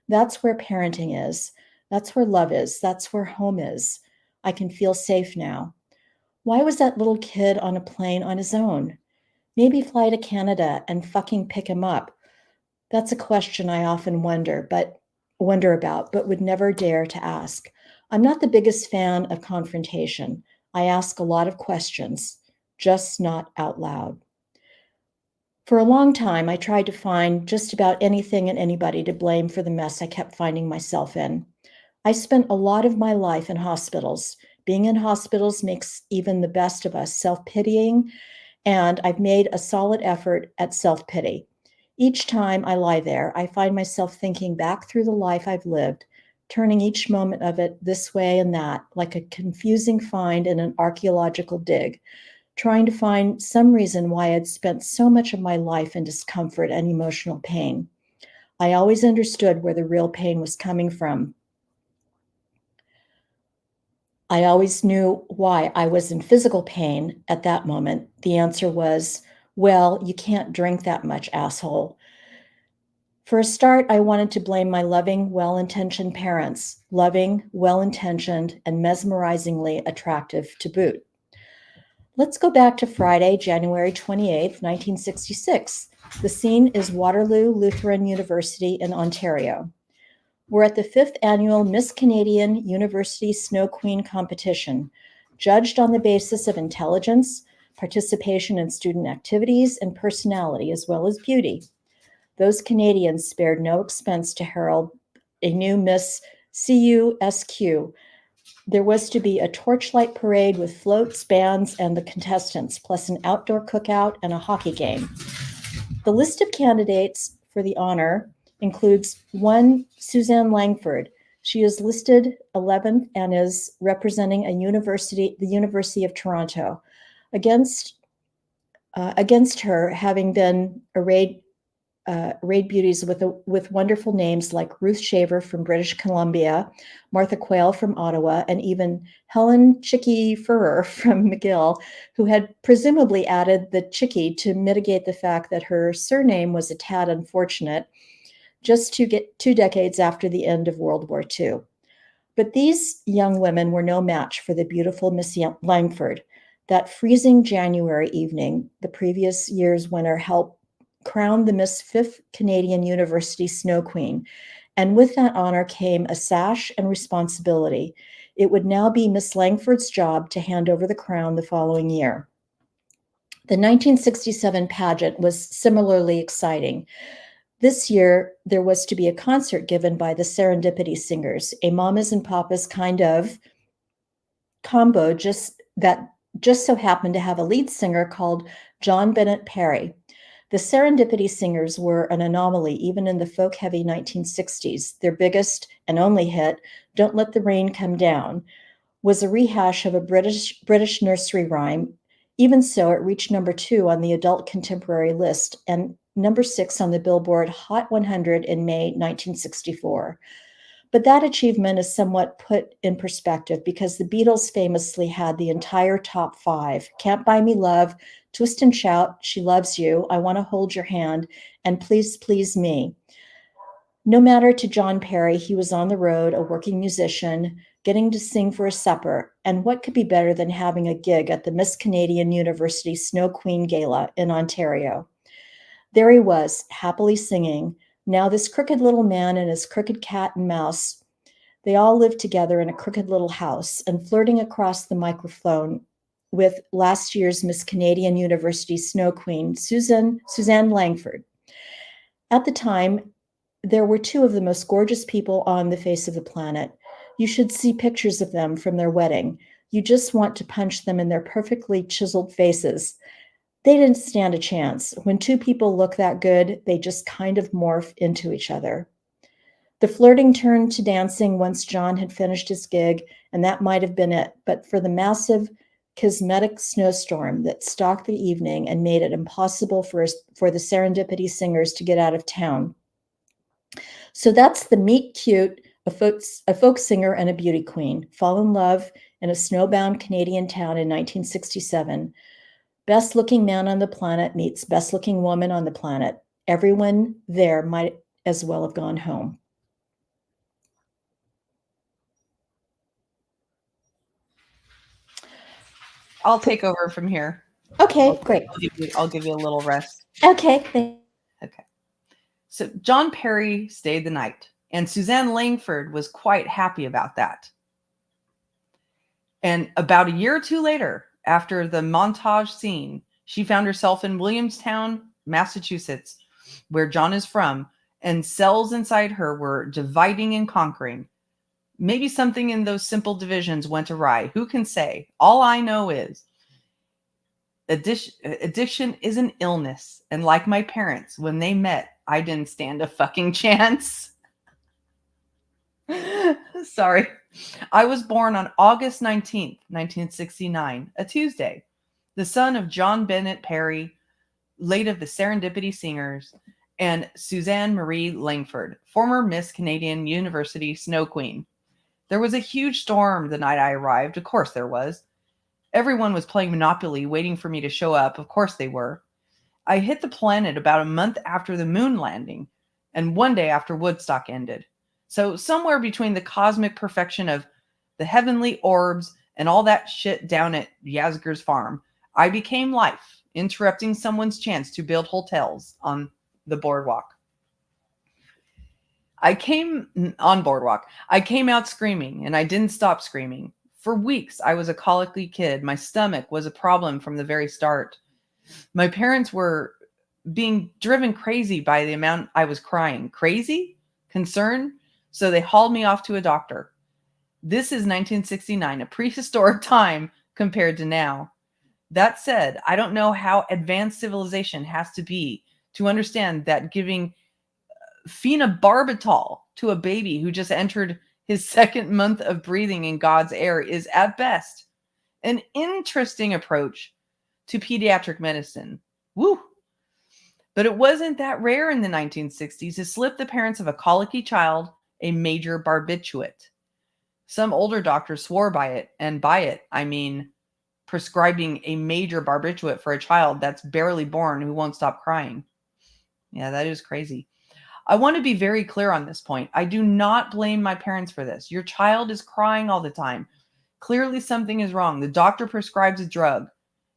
that's where parenting is. That's where love is. That's where home is. I can feel safe now. Why was that little kid on a plane on his own? Maybe fly to Canada and fucking pick him up. That's a question I often wonder about, but would never dare to ask. I'm not the biggest fan of confrontation. I ask a lot of questions, just not out loud. For a long time, I tried to find just about anything and anybody to blame for the mess I kept finding myself in. I spent a lot of my life in hospitals. Being in hospitals makes even the best of us self-pitying, and I've made a solid effort at self-pity. Each time I lie there, I find myself thinking back through the life I've lived, turning each moment of it this way and that, like a confusing find in an archaeological dig, trying to find some reason why I'd spent so much of my life in discomfort and emotional pain. I always understood where the real pain was coming from. I always knew why I was in physical pain at that moment. The answer was, well, you can't drink that much, asshole. For a start, I wanted to blame my loving, well-intentioned parents, loving, well-intentioned, and mesmerizingly attractive to boot. Let's go back to Friday, January 28th, 1966. The scene is Waterloo Lutheran University in Ontario. We're at the 5th annual Miss Canadian University Snow Queen competition, judged on the basis of intelligence, participation in student activities, and personality, as well as beauty. Those Canadians spared no expense to herald a new Miss CUSQ. There was to be a torchlight parade with floats, bands, and the contestants, plus an outdoor cookout and a hockey game. The list of candidates for the honor includes one Suzanne Langford, She is listed 11th and is representing the University of Toronto. Against her, having been arrayed beauties with wonderful names like Ruth Shaver from British Columbia, Martha Quayle from Ottawa, and even Helen Chickie Furrer from McGill, who had presumably added the Chickie to mitigate the fact that her surname was a tad unfortunate, just to get 2 decades after the end of World War II. But these young women were no match for the beautiful Miss Langford. That freezing January evening, the previous year's winner helped crown the Miss Fifth Canadian University Snow Queen. And with that honor came a sash and responsibility. It would now be Miss Langford's job to hand over the crown the following year. The 1967 pageant was similarly exciting. This year, there was to be a concert given by the Serendipity Singers, a mamas and papas kind of combo just so happened to have a lead singer called John Bennett Perry. The Serendipity Singers were an anomaly even in the folk-heavy 1960s. Their biggest and only hit, Don't Let the Rain Come Down, was a rehash of a British nursery rhyme. Even so, it reached number 2 on the adult contemporary list and number 6 on the Billboard Hot 100 in May 1964. But that achievement is somewhat put in perspective because the Beatles famously had the entire top 5, Can't Buy Me Love, Twist and Shout, She Loves You, I Want to Hold Your Hand, and Please Please Me. No matter to John Perry, he was on the road, a working musician, getting to sing for a supper, and what could be better than having a gig at the Miss Canadian University Snow Queen Gala in Ontario? There he was, happily singing. Now this crooked little man and his crooked cat and mouse, they all lived together in a crooked little house and flirting across the microphone with last year's Miss Canadian University Snow Queen, Suzanne Langford. At the time, there were 2 of the most gorgeous people on the face of the planet. You should see pictures of them from their wedding. You just want to punch them in their perfectly chiseled faces. They didn't stand a chance. When 2 people look that good, they just kind of morph into each other. The flirting turned to dancing once John had finished his gig, and that might have been it, but for the massive, cosmetic snowstorm that stalked the evening and made it impossible for the Serendipity Singers to get out of town. So that's the meet cute, a folk singer and a beauty queen, fall in love in a snowbound Canadian town in 1967. Best looking man on the planet meets best looking woman on the planet. Everyone there might as well have gone home. I'll take over from here. Okay, great. I'll give you a little rest. Okay. Okay. So John Perry stayed the night, and Suzanne Langford was quite happy about that. And about a year or 2 later, after the montage scene, she found herself in Williamstown, Massachusetts, where John is from, and cells inside her were dividing and conquering. Maybe something in those simple divisions went awry. Who can say? All I know is addiction is an illness. And like my parents, when they met, I didn't stand a fucking chance. Sorry. I was born on August 19th, 1969, a Tuesday, the son of John Bennett Perry, late of the Serendipity Singers, and Suzanne Marie Langford, former Miss Canadian University Snow Queen. There was a huge storm the night I arrived. Of course there was. Everyone was playing Monopoly, waiting for me to show up. Of course they were. I hit the planet about a month after the moon landing, and 1 day after Woodstock ended. So somewhere between the cosmic perfection of the heavenly orbs and all that shit down at Yasgur's farm, I became life, interrupting someone's chance to build hotels on the boardwalk. I came out screaming, and I didn't stop screaming. For weeks, I was a colicky kid. My stomach was a problem from the very start. My parents were being driven crazy by the amount I was crying. Crazy? Concern? So they hauled me off to a doctor. This is 1969, a prehistoric time compared to now. That said, I don't know how advanced civilization has to be to understand that giving phenobarbital to a baby who just entered His second month of breathing in God's air is at best an interesting approach to pediatric medicine. Woo! But it wasn't that rare in the 1960s to slip the parents of a colicky child a major barbiturate. Some older doctors swore by it, and by it, I mean prescribing a major barbiturate for a child that's barely born who won't stop crying. Yeah, that is crazy. I want to be very clear on this point. I do not blame my parents for this. Your child is crying all the time. Clearly something is wrong. The doctor prescribes a drug.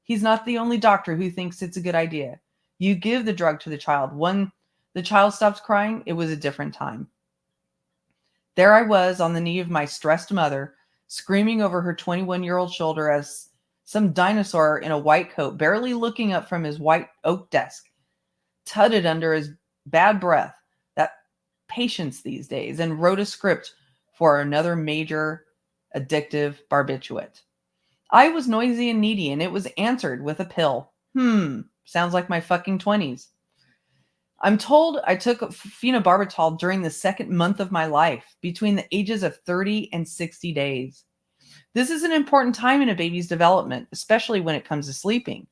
He's not the only doctor who thinks it's a good idea. You give the drug to the child. When the child stops crying, it was a different time. There I was on the knee of my stressed mother, screaming over her 21-year-old shoulder as some dinosaur in a white coat, barely looking up from his white oak desk, tutted under his bad breath, that patience these days, and wrote a script for another major addictive barbiturate. I was noisy and needy, and it was answered with a pill. Sounds like my fucking 20s. I'm told I took phenobarbital during the second month of my life, between the ages of 30 and 60 days. This is an important time in a baby's development, especially when it comes to sleeping.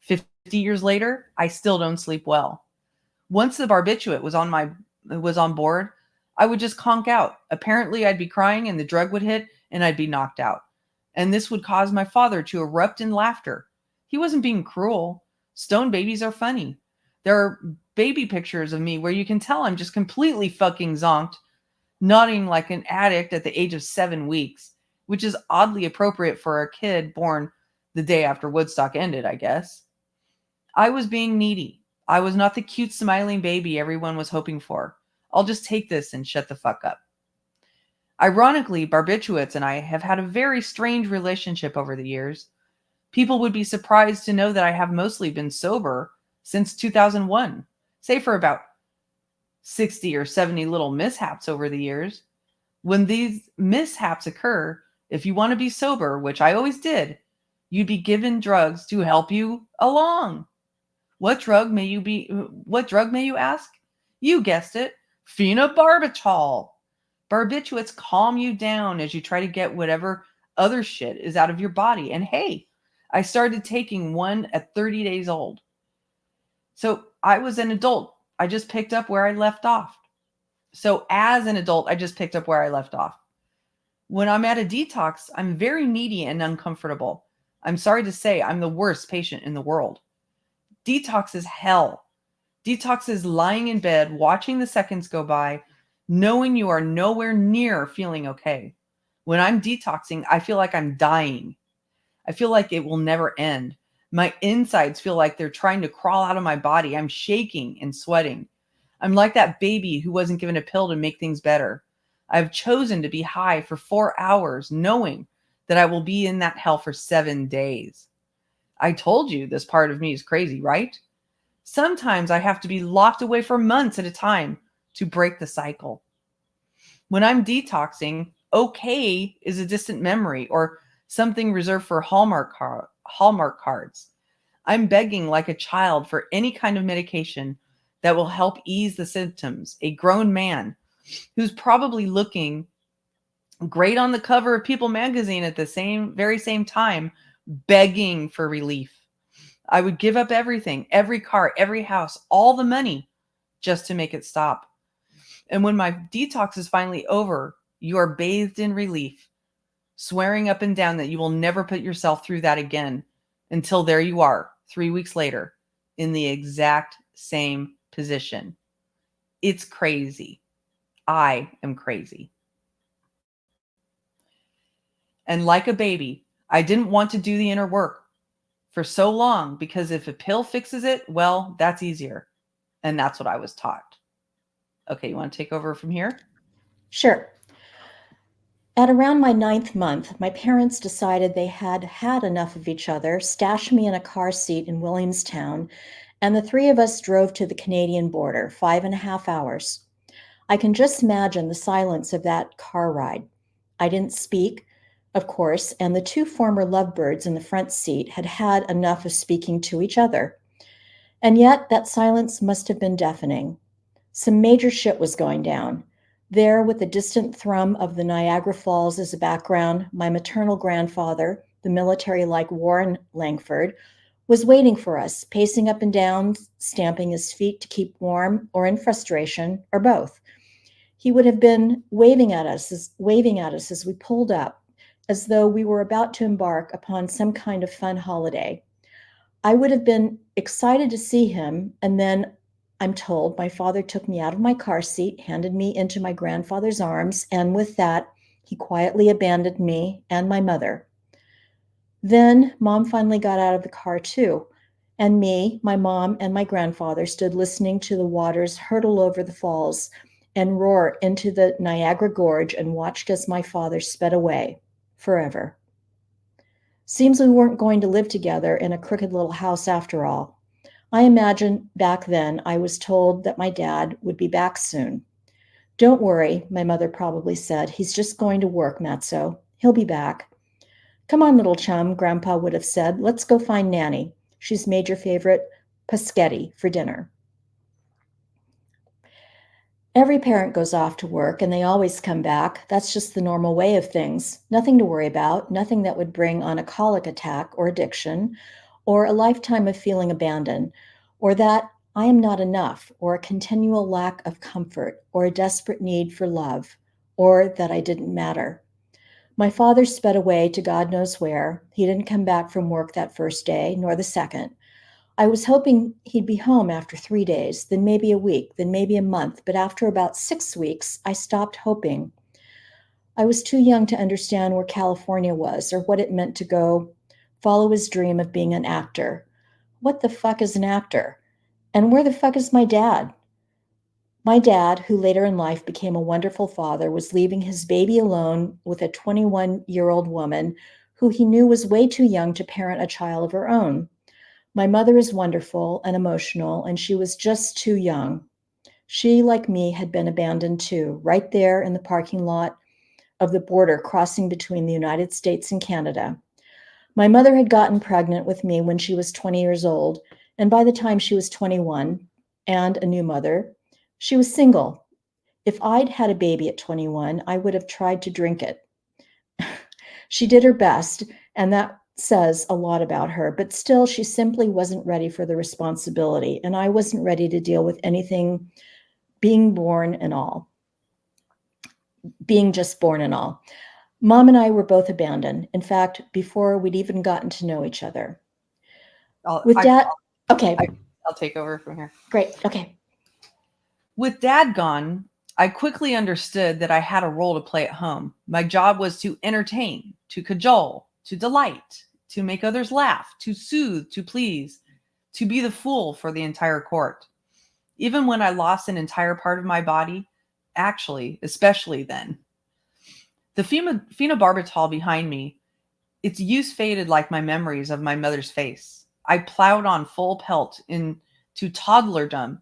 50 years later, I still don't sleep well. Once the barbiturate was on board, I would just conk out. Apparently, I'd be crying and the drug would hit and I'd be knocked out. And this would cause my father to erupt in laughter. He wasn't being cruel. Stone babies are funny. There are baby pictures of me where you can tell I'm just completely fucking zonked, nodding like an addict at the age of 7 weeks, which is oddly appropriate for a kid born the day after Woodstock ended, I guess. I was being needy. I was not the cute smiling baby everyone was hoping for. I'll just take this and shut the fuck up. Ironically, barbiturates and I have had a very strange relationship over the years. People would be surprised to know that I have mostly been sober since 2001, say for about 60 or 70 little mishaps over the years. When these mishaps occur, if you want to be sober, which I always did, you'd be given drugs to help you along. What drug may you ask? You guessed it, phenobarbital. Barbiturates calm you down as you try to get whatever other shit is out of your body. And hey, I started taking one at 30 days old. So I was an adult. I just picked up where I left off. When I'm at a detox, I'm very needy and uncomfortable. I'm sorry to say I'm the worst patient in the world. Detox is hell. Detox is lying in bed, watching the seconds go by, knowing you are nowhere near feeling okay. When I'm detoxing, I feel like I'm dying. I feel like it will never end. My insides feel like they're trying to crawl out of my body. I'm shaking and sweating. I'm like that baby who wasn't given a pill to make things better. I've chosen to be high for 4 hours, knowing that I will be in that hell for 7 days. I told you this part of me is crazy, right? Sometimes I have to be locked away for months at a time to break the cycle. When I'm detoxing, okay is a distant memory or something reserved for Hallmark cards. I'm begging like a child for any kind of medication that will help ease the symptoms. A grown man who's probably looking great on the cover of People magazine at the very same time, begging for relief. I would give up everything, every car, every house, all the money just to make it stop. And when my detox is finally over, you are bathed in relief, swearing up and down that you will never put yourself through that again, until there you are, 3 weeks later, in the exact same position. It's crazy. I am crazy. And like a baby, I didn't want to do the inner work for so long because if a pill fixes it, well, that's easier. And that's what I was taught. Okay, you want to take over from here? Sure. At around my 9th month, my parents decided they had had enough of each other, stashed me in a car seat in Williamstown, and the three of us drove to the Canadian border, 5.5 hours. I can just imagine the silence of that car ride. I didn't speak, of course, and the two former lovebirds in the front seat had had enough of speaking to each other. And yet that silence must have been deafening. Some major shit was going down. There, with the distant thrum of the Niagara Falls as a background, my maternal grandfather, the military-like Warren Langford, was waiting for us, pacing up and down, stamping his feet to keep warm, or in frustration, or both. He would have been waving at us as we pulled up, as though we were about to embark upon some kind of fun holiday. I would have been excited to see him, and then I'm told my father took me out of my car seat, handed me into my grandfather's arms, and with that, he quietly abandoned me and my mother. Then Mom finally got out of the car too, and me, my mom, and my grandfather stood listening to the waters hurtle over the falls and roar into the Niagara Gorge and watched as my father sped away forever. Seems we weren't going to live together in a crooked little house after all. I imagine back then I was told that my dad would be back soon. Don't worry, my mother probably said. He's just going to work, Matzo. He'll be back. Come on, little chum, Grandpa would have said. Let's go find Nanny. She's made your favorite paschetti for dinner. Every parent goes off to work and they always come back. That's just the normal way of things. Nothing to worry about, nothing that would bring on a colic attack or addiction, or a lifetime of feeling abandoned, or that I am not enough, or a continual lack of comfort, or a desperate need for love, or that I didn't matter. My father sped away to God knows where. He didn't come back from work that first day, nor the second. I was hoping he'd be home after 3 days, then maybe a week, then maybe a month, but after about 6 weeks, I stopped hoping. I was too young to understand where California was or what it meant to go follow his dream of being an actor. What the fuck is an actor? And where the fuck is my dad? My dad, who later in life became a wonderful father, was leaving his baby alone with a 21-year-old woman who he knew was way too young to parent a child of her own. My mother is wonderful and emotional, and she was just too young. She, like me, had been abandoned too, right there in the parking lot of the border crossing between the United States and Canada. My mother had gotten pregnant with me when she was 20 years old, and by the time she was 21 and a new mother, she was single. If I'd had a baby at 21, I would have tried to drink it. She did her best, and that says a lot about her, but still she simply wasn't ready for the responsibility, and I wasn't ready to deal with anything being just born and all. Mom and I were both abandoned. In fact, before we'd even gotten to know each other. Okay. I'll take over from here. Great. Okay. With Dad gone, I quickly understood that I had a role to play at home. My job was to entertain, to cajole, to delight, to make others laugh, to soothe, to please, to be the fool for the entire court. Even when I lost an entire part of my body, actually, especially then. The phenobarbital behind me, its use faded like my memories of my mother's face. I plowed on full pelt into toddlerdom,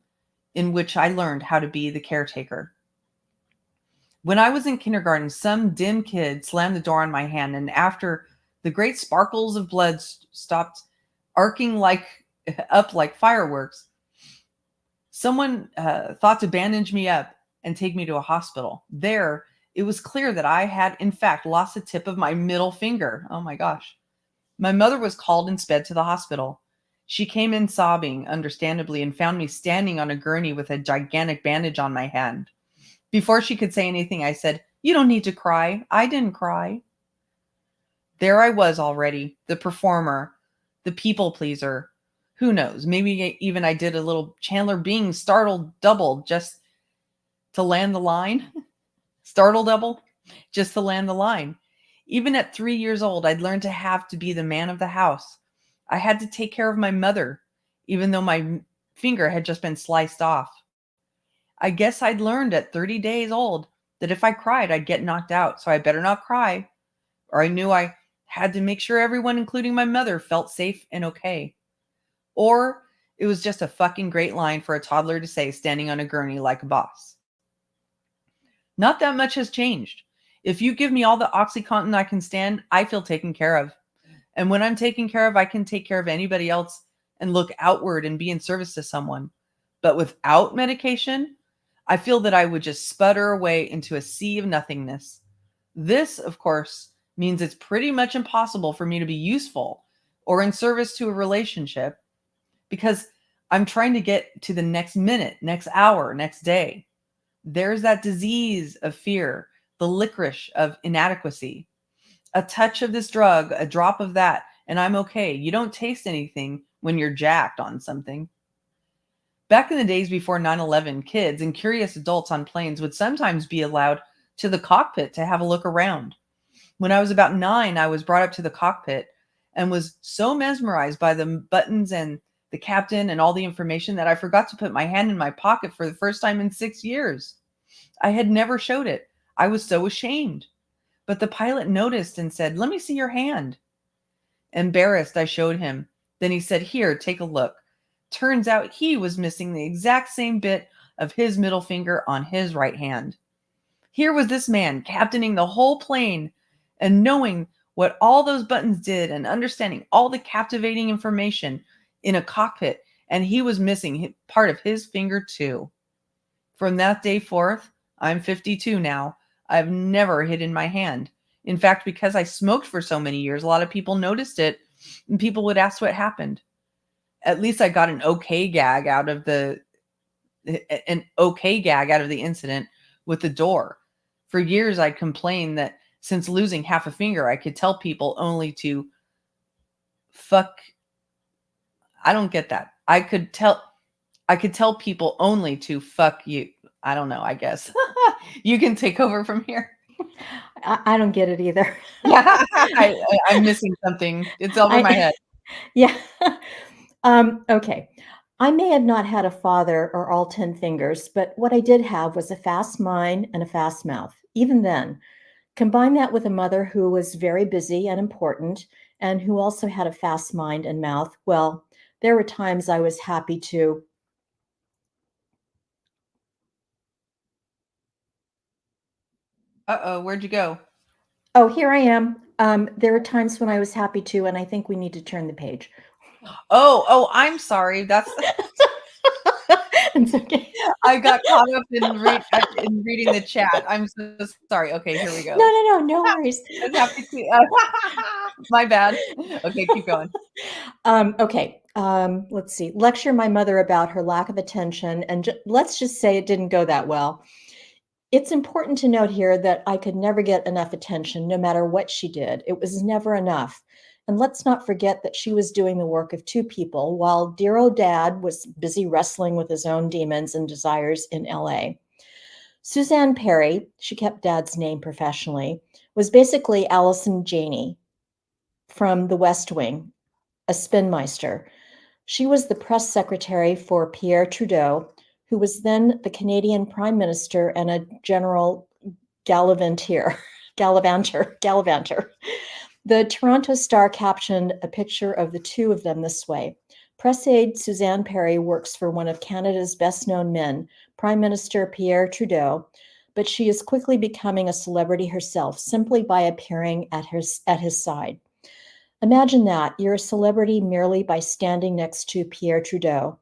in which I learned how to be the caretaker. When I was in kindergarten, some dim kid slammed the door on my hand, and after the great sparkles of blood stopped arcing up like fireworks, someone thought to bandage me up and take me to a hospital. There, it was clear that I had, in fact, lost the tip of my middle finger. Oh my gosh. My mother was called and sped to the hospital. She came in sobbing, understandably, and found me standing on a gurney with a gigantic bandage on my hand. Before she could say anything, I said, "You don't need to cry. I didn't cry." There I was already, the performer, the people pleaser. Who knows? Maybe even I did a little Chandler Bing startled double just to land the line. Startle double just to land the line. Even at 3 years old, I'd learned to have to be the man of the house. I had to take care of my mother, even though my finger had just been sliced off. I guess I'd learned at 30 days old that if I cried, I'd get knocked out, so I better not cry. Or I knew I had to make sure everyone, including my mother, felt safe and okay. Or it was just a fucking great line for a toddler to say standing on a gurney like a boss. Not that much has changed. If you give me all the OxyContin I can stand, I feel taken care of. And when I'm taken care of, I can take care of anybody else and look outward and be in service to someone. But without medication, I feel that I would just sputter away into a sea of nothingness. This, of course, means it's pretty much impossible for me to be useful or in service to a relationship because I'm trying to get to the next minute, next hour, next day. There's that disease of fear, the licorice of inadequacy. A touch of this drug, a drop of that, and I'm okay. You don't taste anything when you're jacked on something. Back in the days before 9/11, kids and curious adults on planes would sometimes be allowed to the cockpit to have a look around. When I was about 9, I was brought up to the cockpit and was so mesmerized by the buttons and the captain and all the information that I forgot to put my hand in my pocket for the first time in 6 years. I had never showed it. I was so ashamed. But the pilot noticed and said, "Let me see your hand." Embarrassed, I showed him. Then he said, "Here, take a look." Turns out he was missing the exact same bit of his middle finger on his right hand. Here was this man captaining the whole plane and knowing what all those buttons did and understanding all the captivating information in a cockpit, and he was missing part of his finger too. From that day forth, I'm 52 now. I've never hidden my hand. In fact, because I smoked for so many years, a lot of people noticed it and people would ask what happened. At least I got an okay gag out of the incident with the door. For years I'd complained that since losing half a finger, I could tell people only to fuck. I don't get that. I could tell people only to fuck you. I don't know, I guess. You can take over from here. I don't get it either. I'm missing something. It's over my head. Yeah. Okay. I may have not had a father or all 10 fingers, but what I did have was a fast mind and a fast mouth. Even then, combine that with a mother who was very busy and important and who also had a fast mind and mouth. Well, there were times I was happy to. Uh-oh, where'd you go? Oh, here I am. There were times when I was happy to, and I think we need to turn the page. Oh, I'm sorry. That's It's okay. I got caught up in reading the chat. I'm so sorry. Okay, here we go. No worries. I was happy to, my bad. Okay, keep going. Okay. Let's see. Lecture my mother about her lack of attention, and let's just say it didn't go that well. It's important to note here that I could never get enough attention, no matter what she did. It was never enough. And let's not forget that she was doing the work of two people while dear old dad was busy wrestling with his own demons and desires in LA. Suzanne Perry, she kept dad's name professionally, was basically Allison Janney from The West Wing, a spinmeister. She was the press secretary for Pierre Trudeau, who was then the Canadian Prime Minister and a general gallivanter. The Toronto Star captioned a picture of the two of them this way: press aide Suzanne Perry works for one of Canada's best-known men, Prime Minister Pierre Trudeau, but she is quickly becoming a celebrity herself simply by appearing at his side. Imagine that, you're a celebrity merely by standing next to Pierre Trudeau.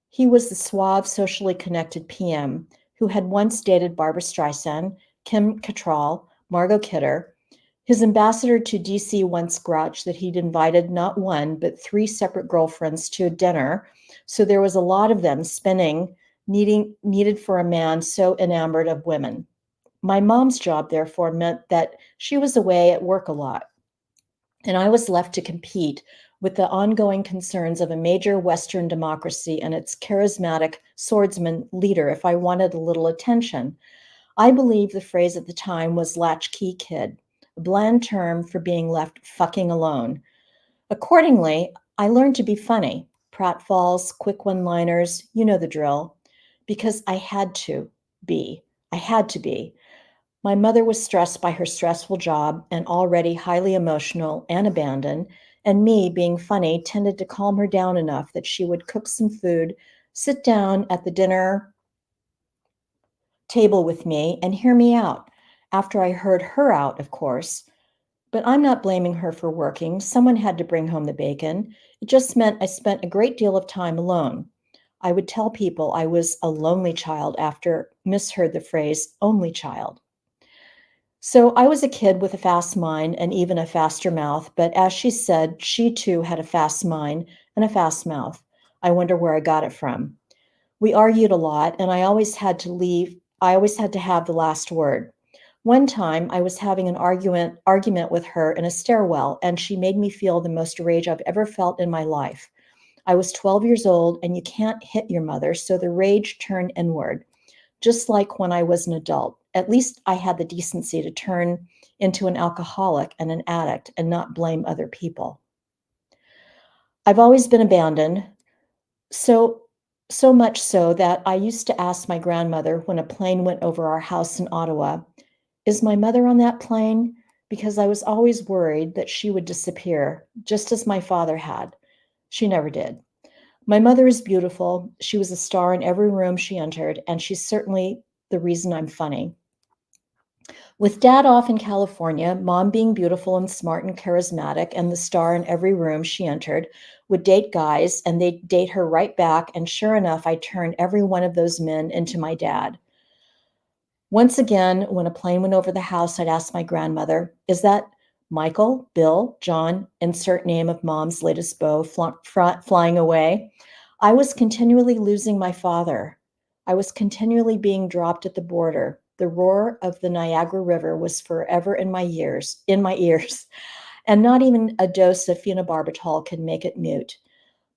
He was the suave, socially connected PM who had once dated Barbara Streisand, Kim Cattrall, Margot Kidder. His ambassador to DC once grouched that he'd invited not one, but 3 separate girlfriends to a dinner, so there was a lot of them spinning, needed for a man so enamored of women. My mom's job, therefore, meant that she was away at work a lot, and I was left to compete with the ongoing concerns of a major Western democracy and its charismatic swordsman leader if I wanted a little attention. I believe the phrase at the time was latchkey kid, a bland term for being left fucking alone. Accordingly, I learned to be funny, pratfalls, quick one-liners, you know the drill, because I had to be. I had to be. My mother was stressed by her stressful job and already highly emotional and abandoned, and me, being funny, tended to calm her down enough that she would cook some food, sit down at the dinner table with me, and hear me out. After I heard her out, of course. But I'm not blaming her for working. Someone had to bring home the bacon. It just meant I spent a great deal of time alone. I would tell people I was a lonely child after misheard the phrase only child. So I was a kid with a fast mind and even a faster mouth, but as she said, she too had a fast mind and a fast mouth. I wonder where I got it from. We argued a lot, and I always had to have the last word. One time I was having an argument with her in a stairwell, and she made me feel the most rage I've ever felt in my life. I was 12 years old, and you can't hit your mother, so the rage turned inward, just like when I was an adult. At least I had the decency to turn into an alcoholic and an addict and not blame other people. I've always been abandoned, so so much so that I used to ask my grandmother when a plane went over our house in Ottawa, "Is my mother on that plane?" Because I was always worried that she would disappear, just as my father had. She never did. My mother is beautiful. She was a star in every room she entered, and she's certainly the reason I'm funny. With dad off in California, mom being beautiful and smart and charismatic and the star in every room she entered, would date guys and they'd date her right back. And sure enough, I turned every one of those men into my dad. Once again, when a plane went over the house, I'd ask my grandmother, "Is that Michael, Bill, John, insert name of mom's latest beau flying away?" I was continually losing my father. I was continually being dropped at the border. The roar of the Niagara River was forever in my ears, and not even a dose of phenobarbital could make it mute.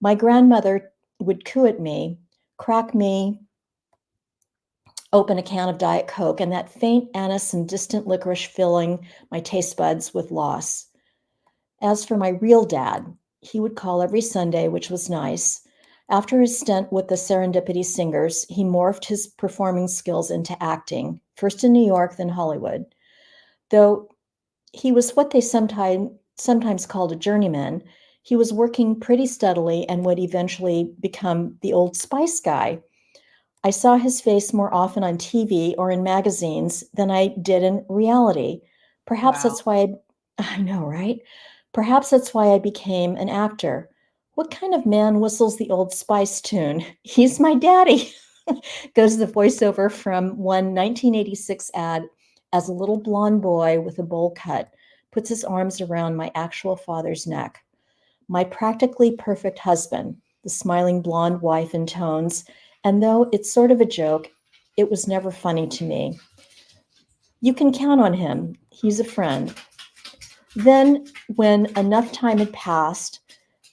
My grandmother would coo at me, crack me open a can of Diet Coke, and that faint anise and distant licorice filling my taste buds with loss. As for my real dad, he would call every Sunday, which was nice. After his stint with the Serendipity Singers, he morphed his performing skills into acting, first in New York, then Hollywood. Though he was what they sometimes called a journeyman, he was working pretty steadily and would eventually become the Old Spice guy. I saw his face more often on TV or in magazines than I did in reality. Perhaps Wow. that's why I know, right? Perhaps that's why I became an actor. What kind of man whistles the Old Spice tune? He's my daddy, goes the voiceover from one 1986 ad as a little blonde boy with a bowl cut puts his arms around my actual father's neck. My practically perfect husband, the smiling blonde wife intones, and though it's sort of a joke, it was never funny to me. You can count on him. He's a friend. Then, when enough time had passed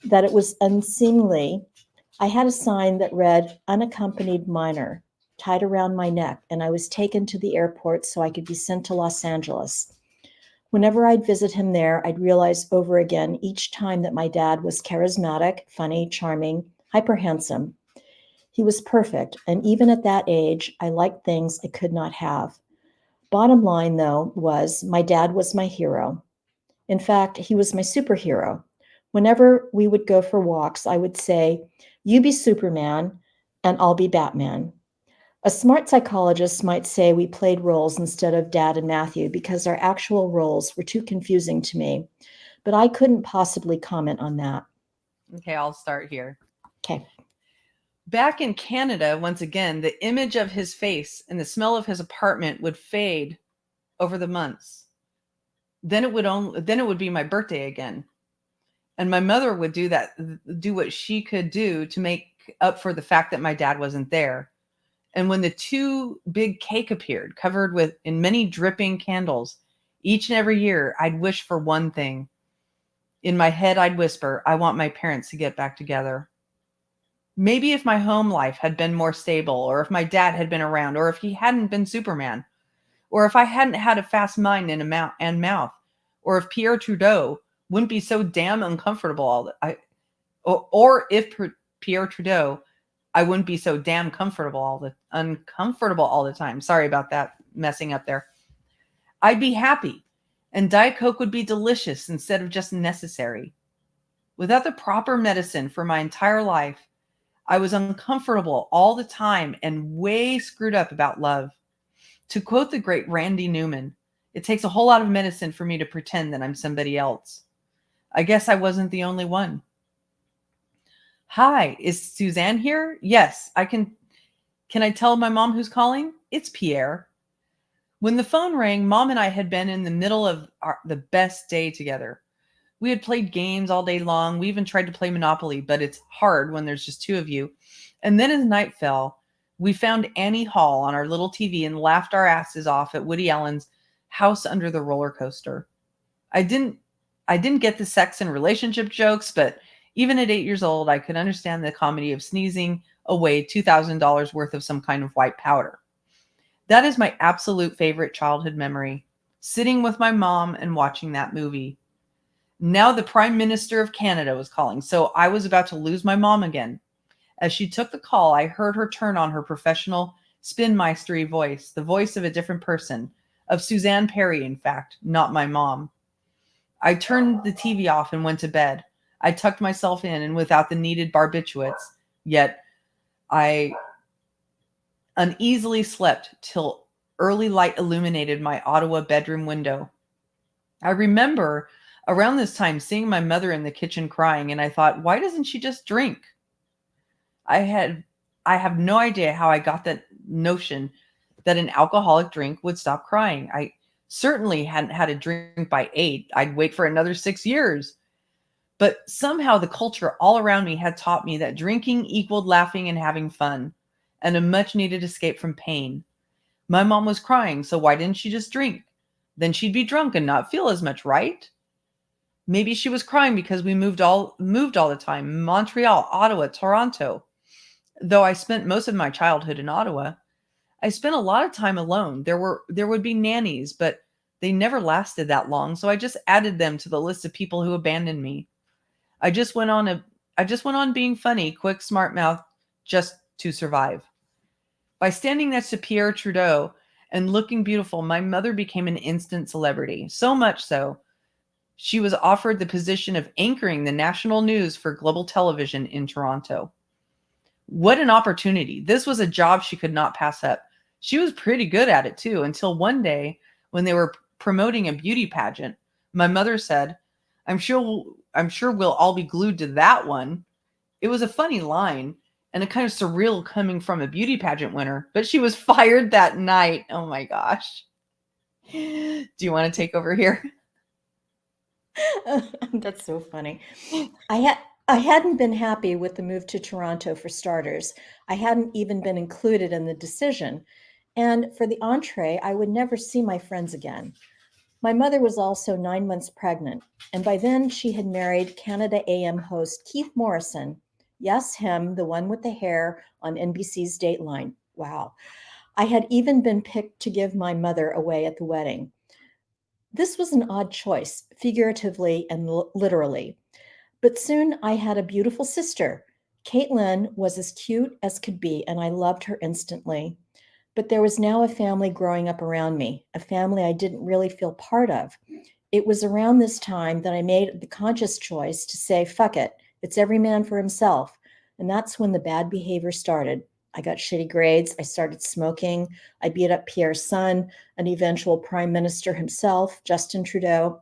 that it was unseemly, I had a sign that read unaccompanied minor tied around my neck, and I was taken to the airport so I could be sent to Los Angeles. Whenever I'd visit him there, I'd realize over again each time that my dad was charismatic, funny, charming, hyper handsome. He was perfect, and even at that age, I liked things I could not have. Bottom line, though, was my dad was my hero. In fact, he was my superhero. Whenever we would go for walks, I would say, "You be Superman, and I'll be Batman." A smart psychologist might say we played roles instead of Dad and Matthew because our actual roles were too confusing to me, but I couldn't possibly comment on that. Okay, I'll start here. Okay. Back in Canada, once again, the image of his face and the smell of his apartment would fade over the months. Then it would be my birthday again. And my mother would do what she could do to make up for the fact that my dad wasn't there. And when the two big cake appeared, covered in many dripping candles, each and every year, I'd wish for one thing. In my head, I'd whisper, "I want my parents to get back together." Maybe if my home life had been more stable, or if my dad had been around, or if he hadn't been Superman, or if I hadn't had a fast mind and mouth, or if Pierre Trudeau wouldn't be so damn uncomfortable or if Pierre Trudeau, I wouldn't be so damn uncomfortable all the time. Sorry about that messing up there. I'd be happy, and Diet Coke would be delicious instead of just necessary. Without the proper medicine for my entire life, I was uncomfortable all the time and way screwed up about love. To quote the great Randy Newman, it takes a whole lot of medicine for me to pretend that I'm somebody else. I guess I wasn't the only one. Hi, is Suzanne here? Yes, I can. Can I tell my mom who's calling? It's Pierre. When the phone rang, Mom and I had been in the middle of the best day together. We had played games all day long. We even tried to play Monopoly, but it's hard when there's just two of you. And then as night fell, we found Annie Hall on our little TV and laughed our asses off at Woody Allen's House Under the Roller Coaster. I didn't get the sex and relationship jokes, but even at 8 years old, I could understand the comedy of sneezing away $2,000 worth of some kind of white powder. That is my absolute favorite childhood memory, sitting with my mom and watching that movie. Now the Prime Minister of Canada was calling, so I was about to lose my mom again. As she took the call, I heard her turn on her professional spinmeistery voice, the voice of a different person, of Suzanne Perry, in fact, not my mom. I turned the TV off and went to bed. I tucked myself in and without the needed barbiturates, yet I uneasily slept till early light illuminated my Ottawa bedroom window. I remember around this time seeing my mother in the kitchen crying, and I thought, why doesn't she just drink? I have no idea how I got that notion that an alcoholic drink would stop crying. I certainly hadn't had a drink by 8. I'd wait for another 6 years. But somehow the culture all around me had taught me that drinking equaled laughing and having fun, and a much needed escape from pain. My mom was crying, so why didn't she just drink? Then she'd be drunk and not feel as much, right? Maybe she was crying because we moved all the time. Montreal, Ottawa, Toronto. Though I spent most of my childhood in Ottawa, I spent a lot of time alone. There would be nannies, but they never lasted that long, so I just added them to the list of people who abandoned me. I just went on being funny, quick, smart mouth, just to survive. By standing next to Pierre Trudeau and looking beautiful, my mother became an instant celebrity. So much so, she was offered the position of anchoring the national news for global television in Toronto. What an opportunity. This was a job she could not pass up. She was pretty good at it too, until one day when they were promoting a beauty pageant, my mother said, I'm sure we'll all be glued to that one. It was a funny line and a kind of surreal coming from a beauty pageant winner, but she was fired that night. Oh my gosh. Do you want to take over here? That's so funny. I hadn't been happy with the move to Toronto for starters. I hadn't even been included in the decision. And for the entree, I would never see my friends again. My mother was also 9 months pregnant, and by then she had married Canada AM host Keith Morrison. Yes, him, the one with the hair on NBC's Dateline. Wow. I had even been picked to give my mother away at the wedding. This was an odd choice, figuratively and literally. But soon I had a beautiful sister. Caitlin was as cute as could be, and I loved her instantly. But there was now a family growing up around me, a family I didn't really feel part of. It was around this time that I made the conscious choice to say, fuck it, it's every man for himself. And that's when the bad behavior started. I got shitty grades. I started smoking. I beat up Pierre's son, an eventual prime minister himself, Justin Trudeau.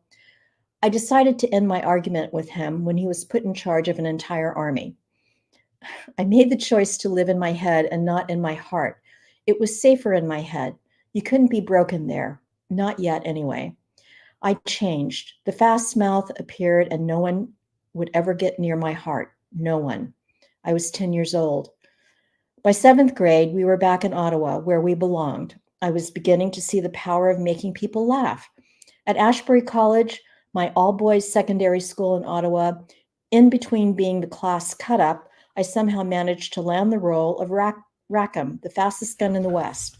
I decided to end my argument with him when he was put in charge of an entire army. I made the choice to live in my head and not in my heart. It was safer in my head. You couldn't be broken there. Not yet, anyway. I changed. The fast mouth appeared, and no one would ever get near my heart. No one. I was 10 years old. By 7th grade, we were back in Ottawa, where we belonged. I was beginning to see the power of making people laugh. At Ashbury College, my all-boys secondary school in Ottawa, in between being the class cut-up, I somehow managed to land the role of Rackham, the fastest gun in the West,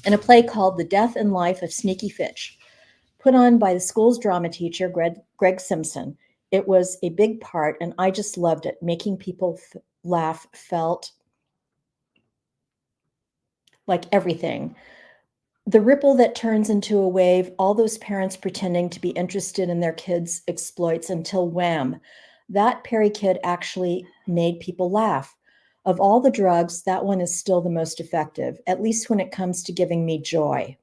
in a play called The Death and Life of Sneaky Fitch, put on by the school's drama teacher, Greg Simpson. It was a big part, and I just loved it. Making people laugh felt like everything. The ripple that turns into a wave, all those parents pretending to be interested in their kids' exploits until wham, that Perry kid actually made people laugh. Of all the drugs, that one is still the most effective, at least when it comes to giving me joy.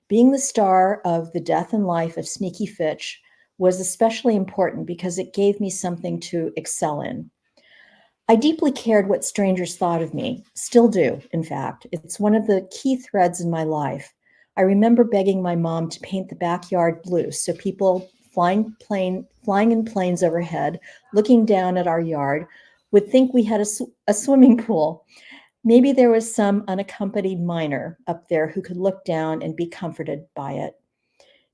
Being the star of The Death and Life of Sneaky Fitch was especially important because it gave me something to excel in. I deeply cared what strangers thought of me, still do, in fact. It's one of the key threads in my life. I remember begging my mom to paint the backyard blue so people flying in planes overhead, looking down at our yard, would think we had a swimming pool. Maybe there was some unaccompanied minor up there who could look down and be comforted by it.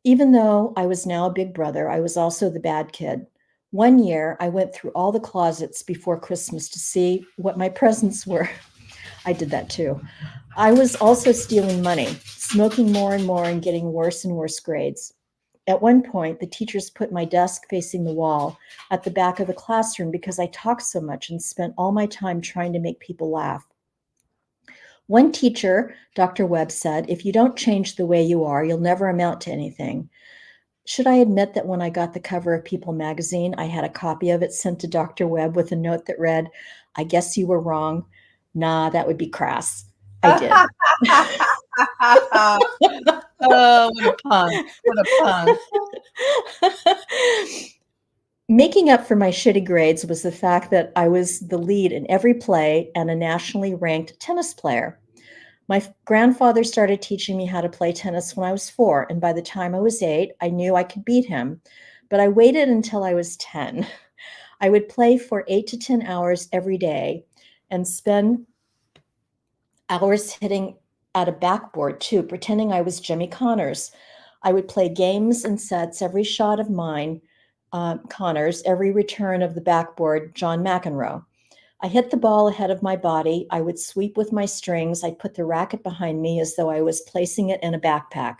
Even though I was now a big brother, I was also the bad kid. One year, I went through all the closets before Christmas to see what my presents were. I did that too. I was also stealing money, smoking more and more, and getting worse and worse grades. At one point, the teachers put my desk facing the wall at the back of the classroom because I talked so much and spent all my time trying to make people laugh. One teacher, Dr. Webb, said, "If you don't change the way you are, you'll never amount to anything." Should I admit that when I got the cover of People magazine, I had a copy of it sent to Dr. Webb with a note that read, "I guess you were wrong. Nah, that would be crass." I did. Oh, what a pun. What a pun. Making up for my shitty grades was the fact that I was the lead in every play and a nationally ranked tennis player. My grandfather started teaching me how to play tennis when I was 4, and by the time I was 8, I knew I could beat him. But I waited until I was 10. I would play for 8 to 10 hours every day and spend hours hitting at a backboard too, pretending I was Jimmy Connors. I would play games and sets, every shot of mine, Connors, every return of the backboard, John McEnroe. I hit the ball ahead of my body. I would sweep with my strings. I'd put the racket behind me as though I was placing it in a backpack.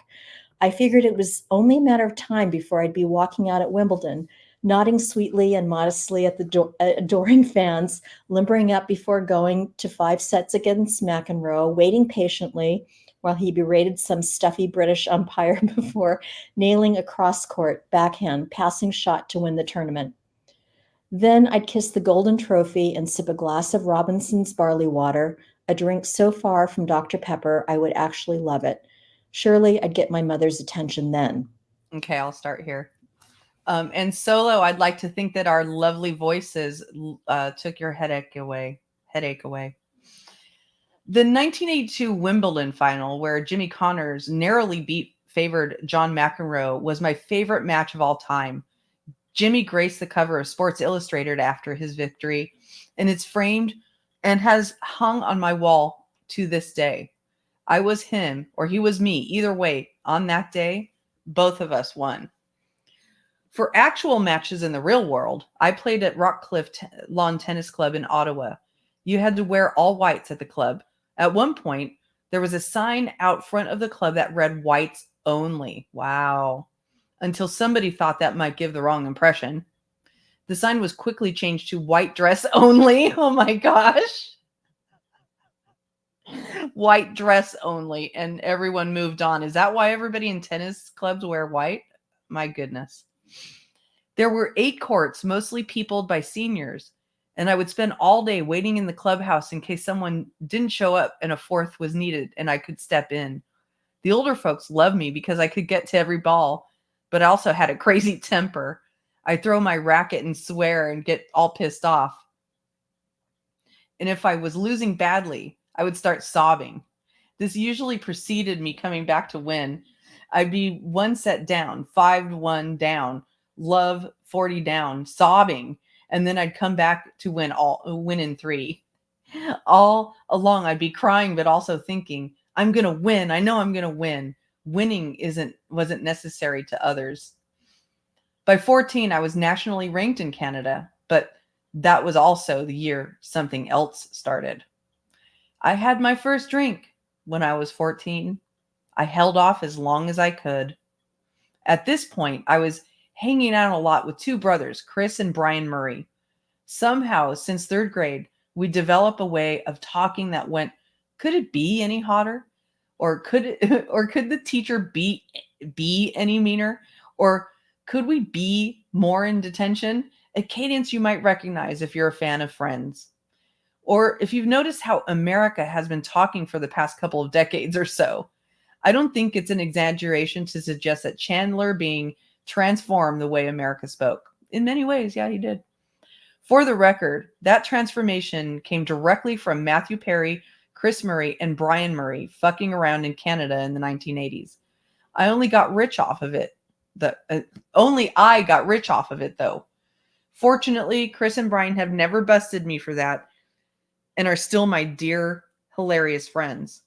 I figured it was only a matter of time before I'd be walking out at Wimbledon, nodding sweetly and modestly at the adoring fans, limbering up before going to 5 sets against McEnroe, waiting patiently while he berated some stuffy British umpire before nailing a cross-court backhand passing shot to win the tournament. Then I'd kiss the golden trophy and sip a glass of Robinson's barley water, a drink so far from Dr. Pepper I would actually love it. Surely I'd get my mother's attention then. Okay, I'll start here. And solo, I'd like to think that our lovely voices took your headache away. The 1982 Wimbledon final, where Jimmy Connors narrowly beat favored John McEnroe, was my favorite match of all time. Jimmy graced the cover of Sports Illustrated after his victory, and it's framed and has hung on my wall to this day. I was him, or he was me. Either way, on that day, both of us won. For actual matches in the real world, I played at Rockcliffe Lawn Tennis Club in Ottawa. You had to wear all whites at the club. At one point, there was a sign out front of the club that read "whites only." Wow. Until somebody thought that might give the wrong impression. The sign was quickly changed to "white dress only." Oh my gosh. White dress only. And everyone moved on. Is that why everybody in tennis clubs wear white? My goodness. There were 8 courts, mostly peopled by seniors, and I would spend all day waiting in the clubhouse in case someone didn't show up and a 4th was needed and I could step in. The older folks loved me because I could get to every ball, but I also had a crazy temper. I'd throw my racket and swear and get all pissed off. And if I was losing badly, I would start sobbing. This usually preceded me coming back to win. I'd be 1 set down, 5-1 down, love 40 down, sobbing, and then I'd come back to win in 3. All along I'd be crying but also thinking, I'm going to win. I know I'm going to win. Winning wasn't necessary to others. By 14 I was nationally ranked in Canada, but that was also the year something else started. I had my first drink when I was 14. I held off as long as I could. At this point, I was hanging out a lot with 2 brothers, Chris and Brian Murray. Somehow, since 3rd grade, we developed a way of talking that went, could it be any hotter? Or could the teacher be any meaner? Or could we be more in detention? A cadence you might recognize if you're a fan of Friends. Or if you've noticed how America has been talking for the past couple of decades or so. I don't think it's an exaggeration to suggest that Chandler being transformed the way America spoke. In many ways, yeah, he did. For the record, that transformation came directly from Matthew Perry, Chris Murray, and Brian Murray fucking around in Canada in the 1980s. I only got rich off of it. Only I got rich off of it, though. Fortunately, Chris and Brian have never busted me for that and are still my dear, hilarious friends.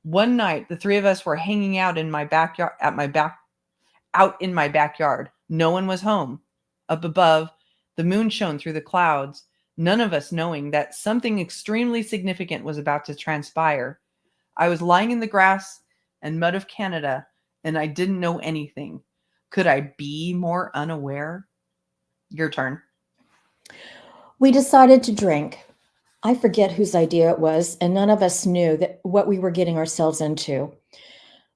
One night, the three of us were hanging out in my backyard, out in my backyard. No one was home. Up above, the moon shone through the clouds, none of us knowing that something extremely significant was about to transpire. I was lying in the grass and mud of Canada, and I didn't know anything. Could I be more unaware? Your turn. We decided to drink. I forget whose idea it was, and none of us knew that what we were getting ourselves into.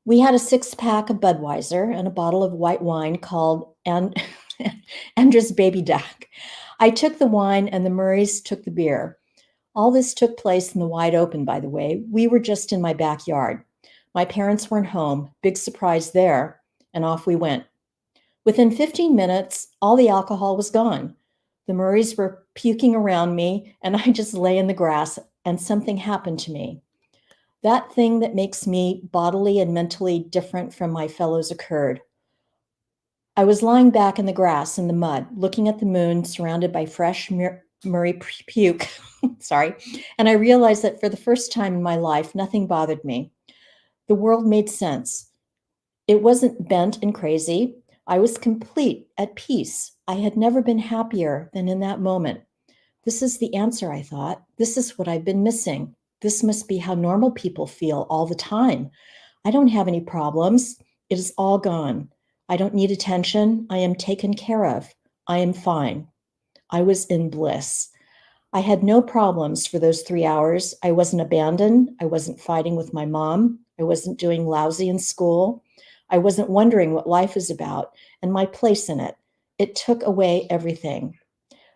We had a 6-pack of Budweiser and a bottle of white wine called Andrew's Baby Duck. I took the wine and the Murrays took the beer. All this took place in the wide open, by the way. We were just in my backyard. My parents weren't home. Big surprise there. And off we went. Within 15 minutes, all the alcohol was gone. The Murrays were puking around me, and I just lay in the grass, and something happened to me. That thing that makes me bodily and mentally different from my fellows occurred. I was lying back in the grass in the mud, looking at the moon, surrounded by fresh Murray puke. Sorry. And I realized that for the first time in my life, nothing bothered me. The world made sense. It wasn't bent and crazy. I was complete, at peace. I had never been happier than in that moment. This is the answer, I thought. This is what I've been missing. This must be how normal people feel all the time. I don't have any problems. It is all gone. I don't need attention. I am taken care of. I am fine. I was in bliss. I had no problems for those 3 hours. I wasn't abandoned. I wasn't fighting with my mom. I wasn't doing lousy in school. I wasn't wondering what life is about and my place in it. It took away everything.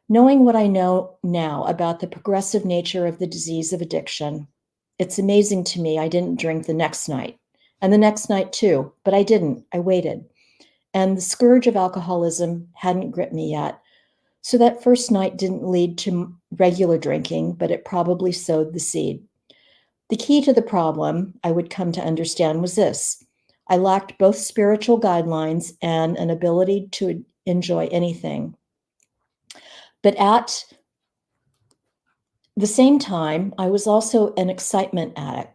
Knowing what I know now about the progressive nature of the disease of addiction, it's amazing to me I didn't drink the next night, and the next night too, but I didn't. I waited. And the scourge of alcoholism hadn't gripped me yet. So that first night didn't lead to regular drinking, but it probably sowed the seed. The key to the problem, I would come to understand, was this. I lacked both spiritual guidelines and an ability to enjoy anything. But at the same time, I was also an excitement addict.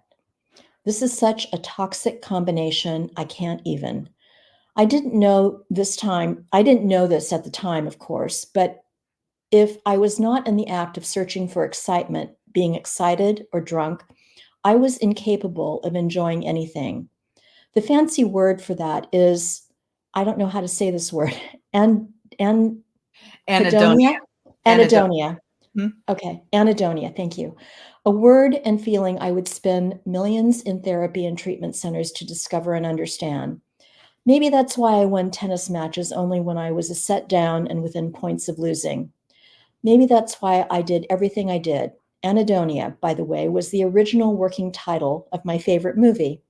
This is such a toxic combination, I can't even. I didn't know this at the time, of course, but if I was not in the act of searching for excitement, being excited or drunk, I was incapable of enjoying anything. The fancy word for that is, I don't know how to say this word, Anhedonia. Anhedonia. Okay, anhedonia, thank you. A word and feeling I would spend millions in therapy and treatment centers to discover and understand. Maybe that's why I won tennis matches only when I was a set down and within points of losing. Maybe that's why I did everything I did. Anhedonia, by the way, was the original working title of my favorite movie,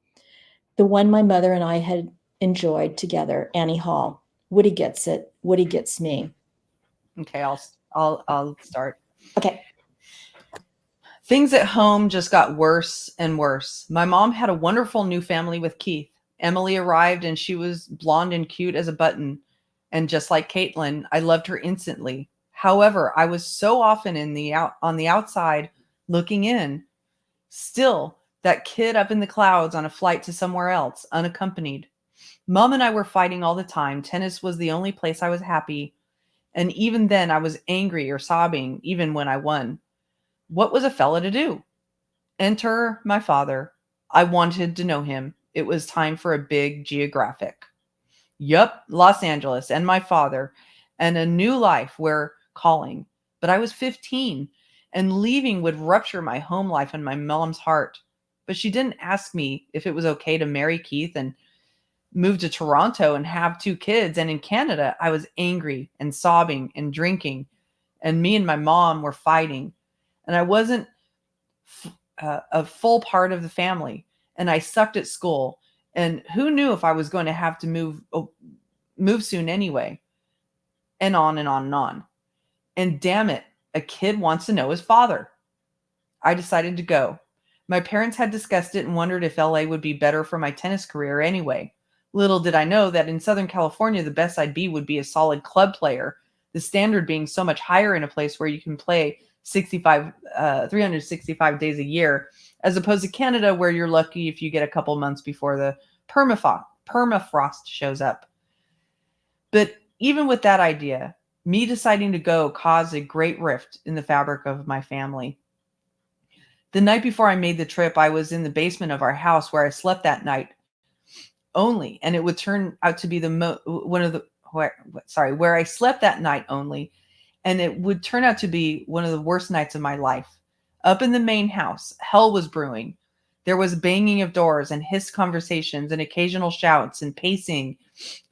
the one my mother and I had enjoyed together, Annie Hall. Woody gets it. Woody gets me. Okay, I'll start. Okay. Things at home just got worse and worse. My mom had a wonderful new family with Keith. Emily arrived and she was blonde and cute as a button. And just like Caitlin, I loved her instantly. However, I was so often on the outside looking in. Still, that kid up in the clouds on a flight to somewhere else, unaccompanied. Mom and I were fighting all the time. Tennis was the only place I was happy. And even then, I was angry or sobbing, even when I won. What was a fella to do? Enter my father. I wanted to know him. It was time for a big geographic. Yup, Los Angeles and my father and a new life were calling. But I was 15 and leaving would rupture my home life and my mom's heart. But she didn't ask me if it was okay to marry Keith and move to Toronto and have 2 kids. And in Canada, I was angry and sobbing and drinking. And me and my mom were fighting. And I wasn't a full part of the family. And I sucked at school. And who knew if I was going to have to move soon anyway. And on and on and on. And damn it, A kid wants to know his father. I decided to go. My parents had discussed it and wondered if LA would be better for my tennis career anyway. Little did I know that in Southern California, the best I'd be would be a solid club player, the standard being so much higher in a place where you can play 365 days a year, as opposed to Canada, where you're lucky if you get a couple months before the permafrost shows up. But even with that idea, me deciding to go caused a great rift in the fabric of my family. The night before I made the trip, I was in the basement of our house where I slept that night only, and it would turn out to be where I slept that night only, and it would turn out to be one of the worst nights of my life. Up in the main house, hell was brewing. There was banging of doors and hissed conversations and occasional shouts and pacing,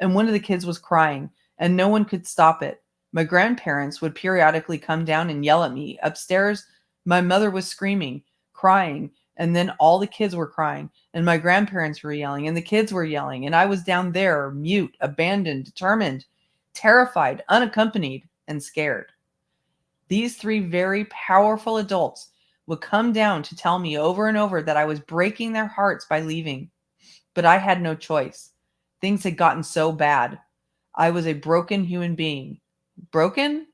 and one of the kids was crying, and no one could stop it. My grandparents would periodically come down and yell at me. Upstairs, my mother was screaming, crying, and then all the kids were crying, and my grandparents were yelling, and the kids were yelling, and I was down there, mute, abandoned, determined, terrified, unaccompanied, and scared. These three very powerful adults would come down to tell me over and over that I was breaking their hearts by leaving. But I had no choice. Things had gotten so bad. I was a broken human being. Broken?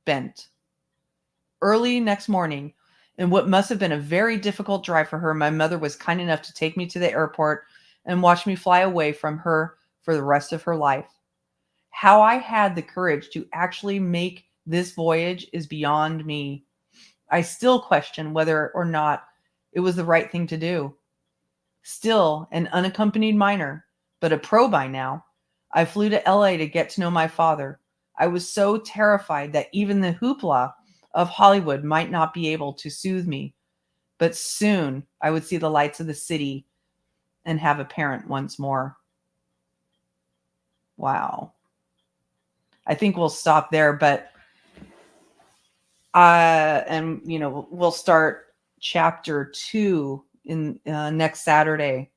Bent. Early next morning, in what must have been a very difficult drive for her, my mother was kind enough to take me to the airport and watch me fly away from her for the rest of her life. How I had the courage to actually make this voyage is beyond me. I still question whether or not it was the right thing to do. Still an unaccompanied minor, but a pro by now, I flew to LA to get to know my father. I was so terrified that even the hoopla of Hollywood might not be able to soothe me. But soon I would see the lights of the city and have a parent once more. Wow. I think we'll stop there, but we'll start chapter 2 in next Saturday.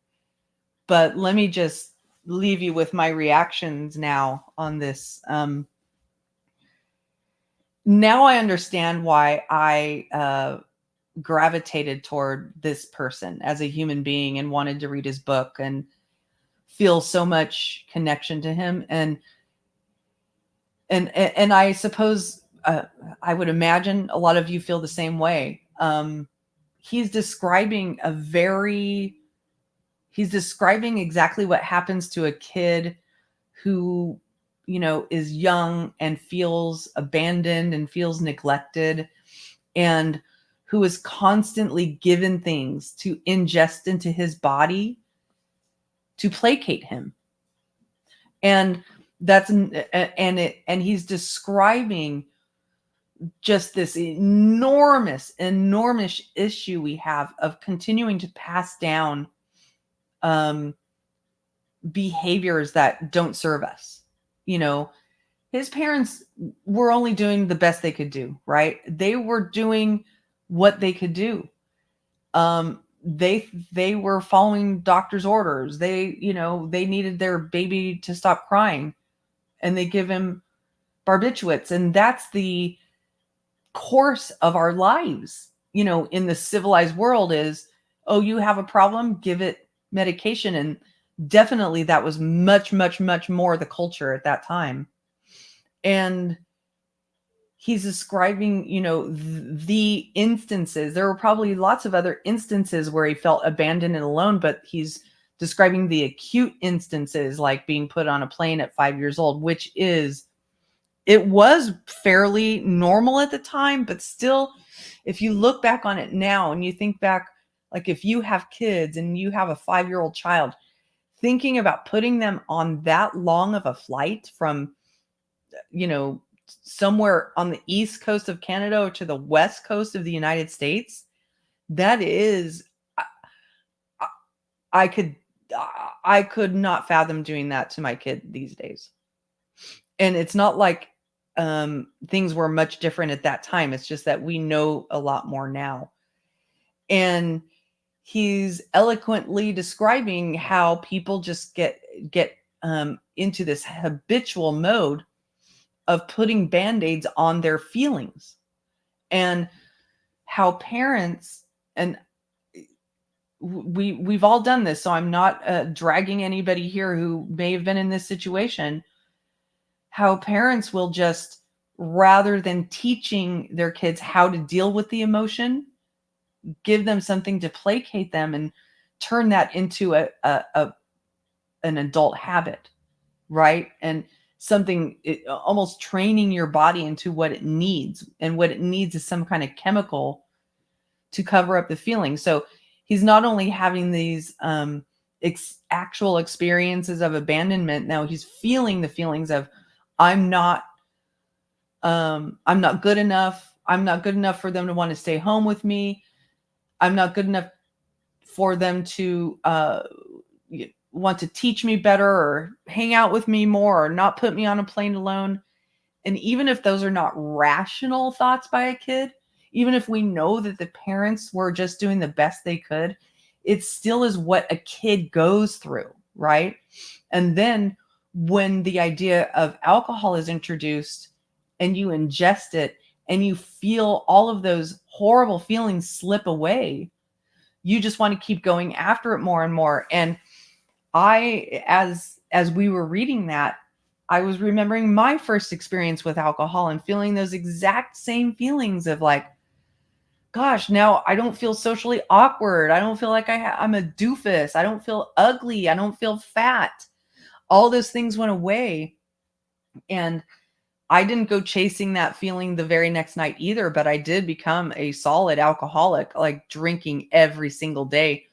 But let me just leave you with my reactions now on this. Now I understand why I gravitated toward this person as a human being and wanted to read his book and feel so much connection to him. And I suppose I would imagine a lot of you feel the same way. He's describing exactly what happens to a kid who, is young and feels abandoned and feels neglected, and who is constantly given things to ingest into his body to placate him. And he's describing just this enormous issue we have of continuing to pass down behaviors that don't serve us. His parents were only doing the best they could do, right? They were doing what they could do. They were following doctor's orders. They needed their baby to stop crying, and they give him barbiturates, and that's the course of our lives. In the civilized world is, oh, you have a problem, give it medication. And definitely that was much, much, much more the culture at that time. And he's describing, the instances. There were probably lots of other instances where he felt abandoned and alone, but he's describing the acute instances, like being put on a plane at 5 years old, which it was fairly normal at the time, but still, if you look back on it now and you think back, like if you have kids and you have a 5-year-old child, thinking about putting them on that long of a flight from, somewhere on the east coast of Canada or to the west coast of the United States, that is, I could not fathom doing that to my kid these days. And it's not like things were much different at that time. It's just that we know a lot more now. And he's eloquently describing how people just get into this habitual mode of putting Band-Aids on their feelings. and how parents, and we've all done this, so I'm not dragging anybody here who may have been in this situation, how parents will just, rather than teaching their kids how to deal with the emotion, give them something to placate them and turn that into an adult habit, right? And something, almost training your body into what it needs, and what it needs is some kind of chemical to cover up the feeling. So he's not only having these actual experiences of abandonment, now he's feeling the feelings of, I'm not good enough. I'm not good enough for them to want to stay home with me. I'm not good enough for them to want to teach me better, or hang out with me more, or not put me on a plane alone. And even if those are not rational thoughts by a kid, even if we know that the parents were just doing the best they could, it still is what a kid goes through, right? And then when the idea of alcohol is introduced and you ingest it and you feel all of those horrible feelings slip away, you just want to keep going after it more and more. And as we were reading that, I was remembering my first experience with alcohol and feeling those exact same feelings of like, gosh, now I don't feel socially awkward. I don't feel like I'm a doofus. I don't feel ugly. I don't feel fat. All those things went away. And I didn't go chasing that feeling the very next night either, but I did become a solid alcoholic, like drinking every single day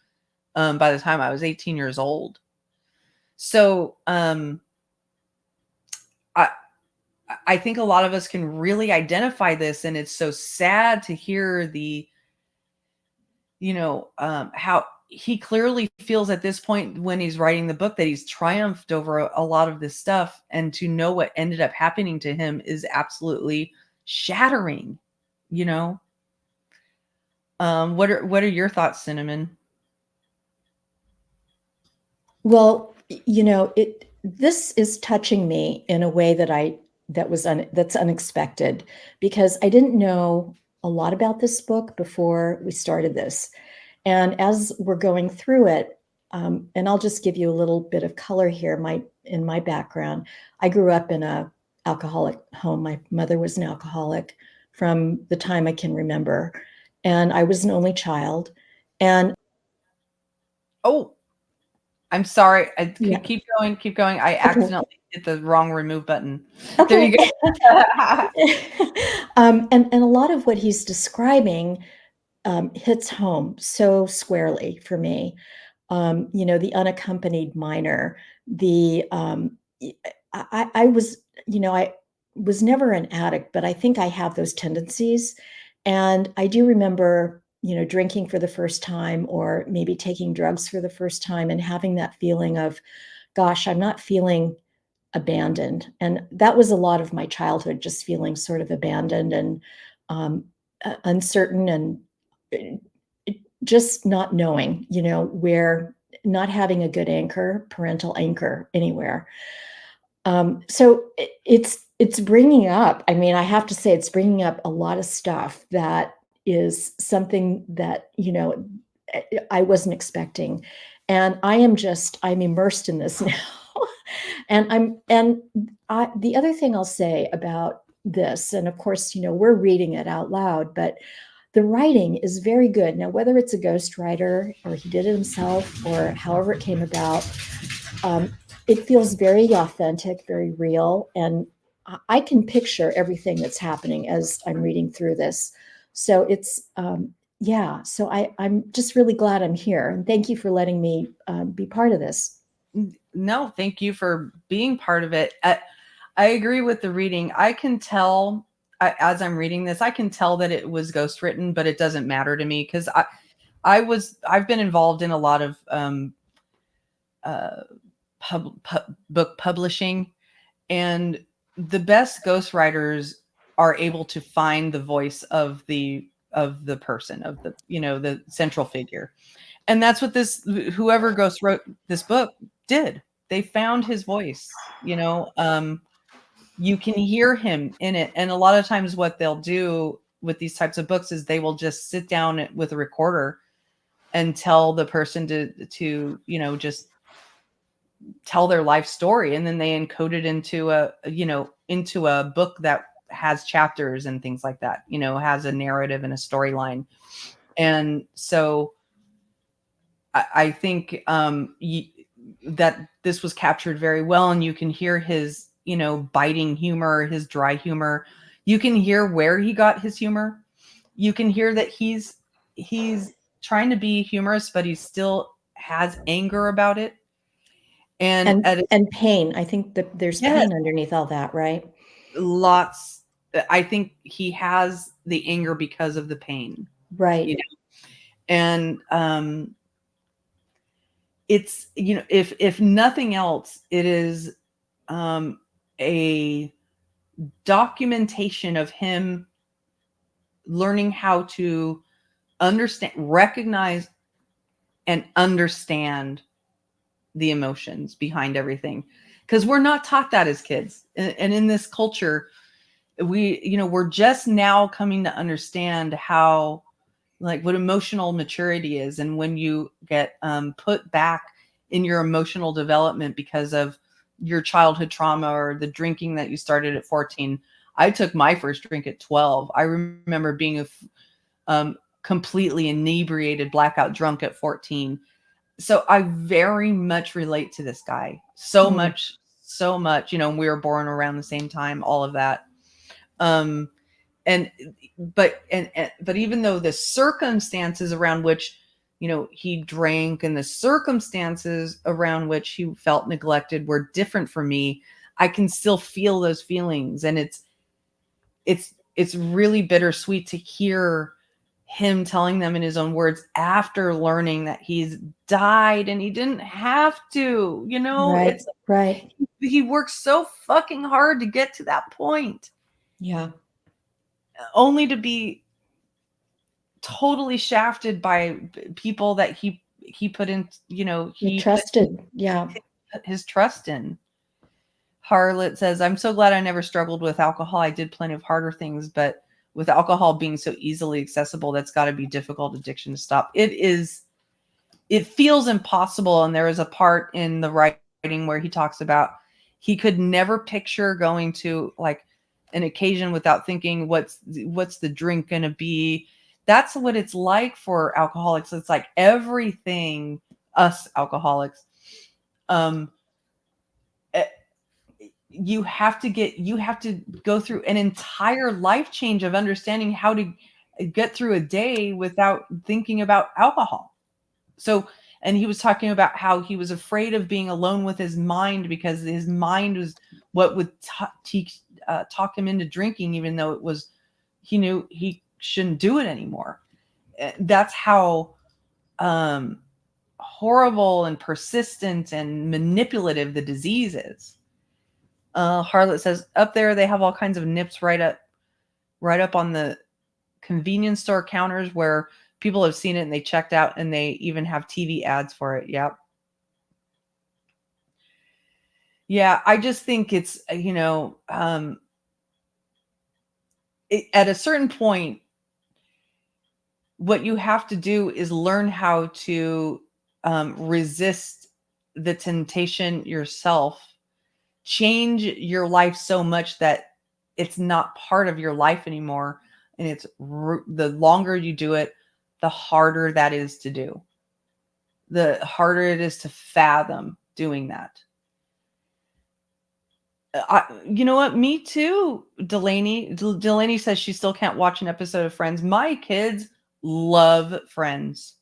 by the time I was 18 years old. So I think a lot of us can really identify this, and it's so sad to hear how he clearly feels at this point when he's writing the book that he's triumphed over a lot of this stuff, and to know what ended up happening to him is absolutely shattering, you know? What are your thoughts, Cinnamon? Well, this is touching me in a way that's unexpected, because I didn't know a lot about this book before we started this. And as we're going through it, and I'll just give you a little bit of color here. In my background, I grew up in a alcoholic home. My mother was an alcoholic from the time I can remember, and I was an only child. And Oh, I'm sorry. yeah, Keep going. Keep going. I okay, accidentally hit the wrong remove button. There okay. you go. And a lot of what he's describing hits home so squarely for me. The unaccompanied minor, the I was, I was never an addict, but I think I have those tendencies. And I do remember, drinking for the first time, or maybe taking drugs for the first time, and having that feeling of, gosh, I'm not feeling abandoned. And that was a lot of my childhood, just feeling sort of abandoned and uncertain, and just not knowing, where, not having a good anchor, parental anchor anywhere. So it's bringing up, I mean, I have to say, it's bringing up a lot of stuff that is something that, I wasn't expecting. And I'm immersed in this now. The other thing I'll say about this, and of course, we're reading it out loud, but the writing is very good. Now, whether it's a ghostwriter or he did it himself or however it came about, it feels very authentic, very real. And I can picture everything that's happening as I'm reading through this. So it's, so I'm just really glad I'm here. And thank you for letting me be part of this. No, thank you for being part of it. I agree with the reading. I can tell as I'm reading this, I can tell that it was ghostwritten, but it doesn't matter to me because I've been involved in a lot of book publishing, and the best ghostwriters are able to find the voice of the person, of the central figure. And that's what whoever ghost wrote this book did. They found his voice, you can hear him in it. And a lot of times what they'll do with these types of books is they will just sit down with a recorder and tell the person to just tell their life story, and then they encode it into a book that has chapters and things like that, has a narrative and a storyline. And so I think that this was captured very well, and you can hear his biting humor, his dry humor. You can hear where he got his humor. You can hear that he's trying to be humorous, but he still has anger about it. And pain. I think that there's pain underneath all that, right? Lots. I think he has the anger because of the pain. Right. And it's, if nothing else, it is a documentation of him learning how to understand, recognize, and understand the emotions behind everything, because we're not taught that as kids. And in this culture, we're just now coming to understand how, like, what emotional maturity is, and when you get put back in your emotional development because of your childhood trauma or the drinking that you started at 14. I took my first drink at 12. I remember being completely inebriated, blackout drunk at 14. So I very much relate to this guy. So much. We were born around the same time, all of that. But even though the circumstances around which, he drank and the circumstances around which he felt neglected were different for me, I can still feel those feelings. And it's really bittersweet to hear him telling them in his own words after learning that he's died and he didn't have to, Right, right. He worked so fucking hard to get to that point. Yeah. Only to be totally shafted by people that he put in, he trusted. His trust in. Harlot says, I'm so glad I never struggled with alcohol. I did plenty of harder things, but with alcohol being so easily accessible, that's got to be difficult addiction to stop. It feels impossible. And there is a part in the writing where he talks about he could never picture going to like an occasion without thinking, what's the drink going to be? That's what it's like for alcoholics. It's like everything, us alcoholics, you have to go through an entire life change of understanding how to get through a day without thinking about alcohol. So, and he was talking about how he was afraid of being alone with his mind because his mind was what would talk him into drinking, even though it was, he knew he shouldn't do it anymore. That's how horrible and persistent and manipulative the disease is. Harlot says, up there they have all kinds of nips right up on the convenience store counters where people have seen it and they checked out, and they even have TV ads for it. Yep. Yeah, I just think it's, at a certain point, what you have to do is learn how to resist the temptation yourself, change your life so much that it's not part of your life anymore. And it's the longer you do it, the harder that is to do. The harder it is to fathom doing that. You know what? Me too, Delaney. Delaney says she still can't watch an episode of Friends. My kids love Friends.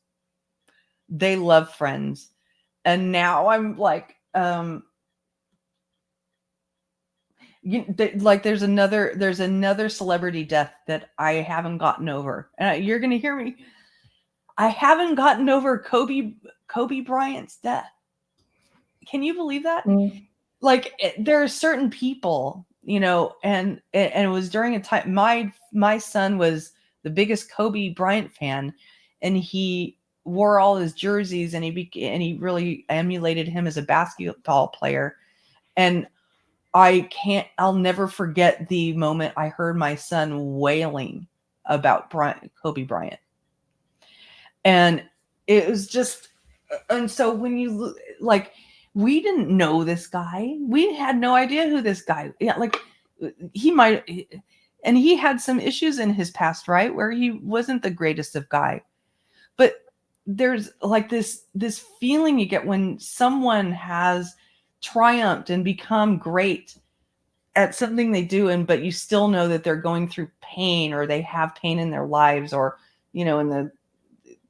They love Friends. And now I'm like, there's another celebrity death that I haven't gotten over. And you're going to hear me. I haven't gotten over Kobe Bryant's death. Can you believe that? Like, there are certain people, and it was during a time my son was the biggest Kobe Bryant fan, and he wore all his jerseys, and he really emulated him as a basketball player. And I'll never forget the moment I heard my son wailing about Kobe Bryant. And it was just, and so when you like, we didn't know this guy. We had no idea who this guy, yeah, like he might, and he had some issues in his past, right? Where he wasn't the greatest of guy. But there's like this feeling you get when someone has triumphed and become great at something they do, and but you still know that they're going through pain, or they have pain in their lives, or in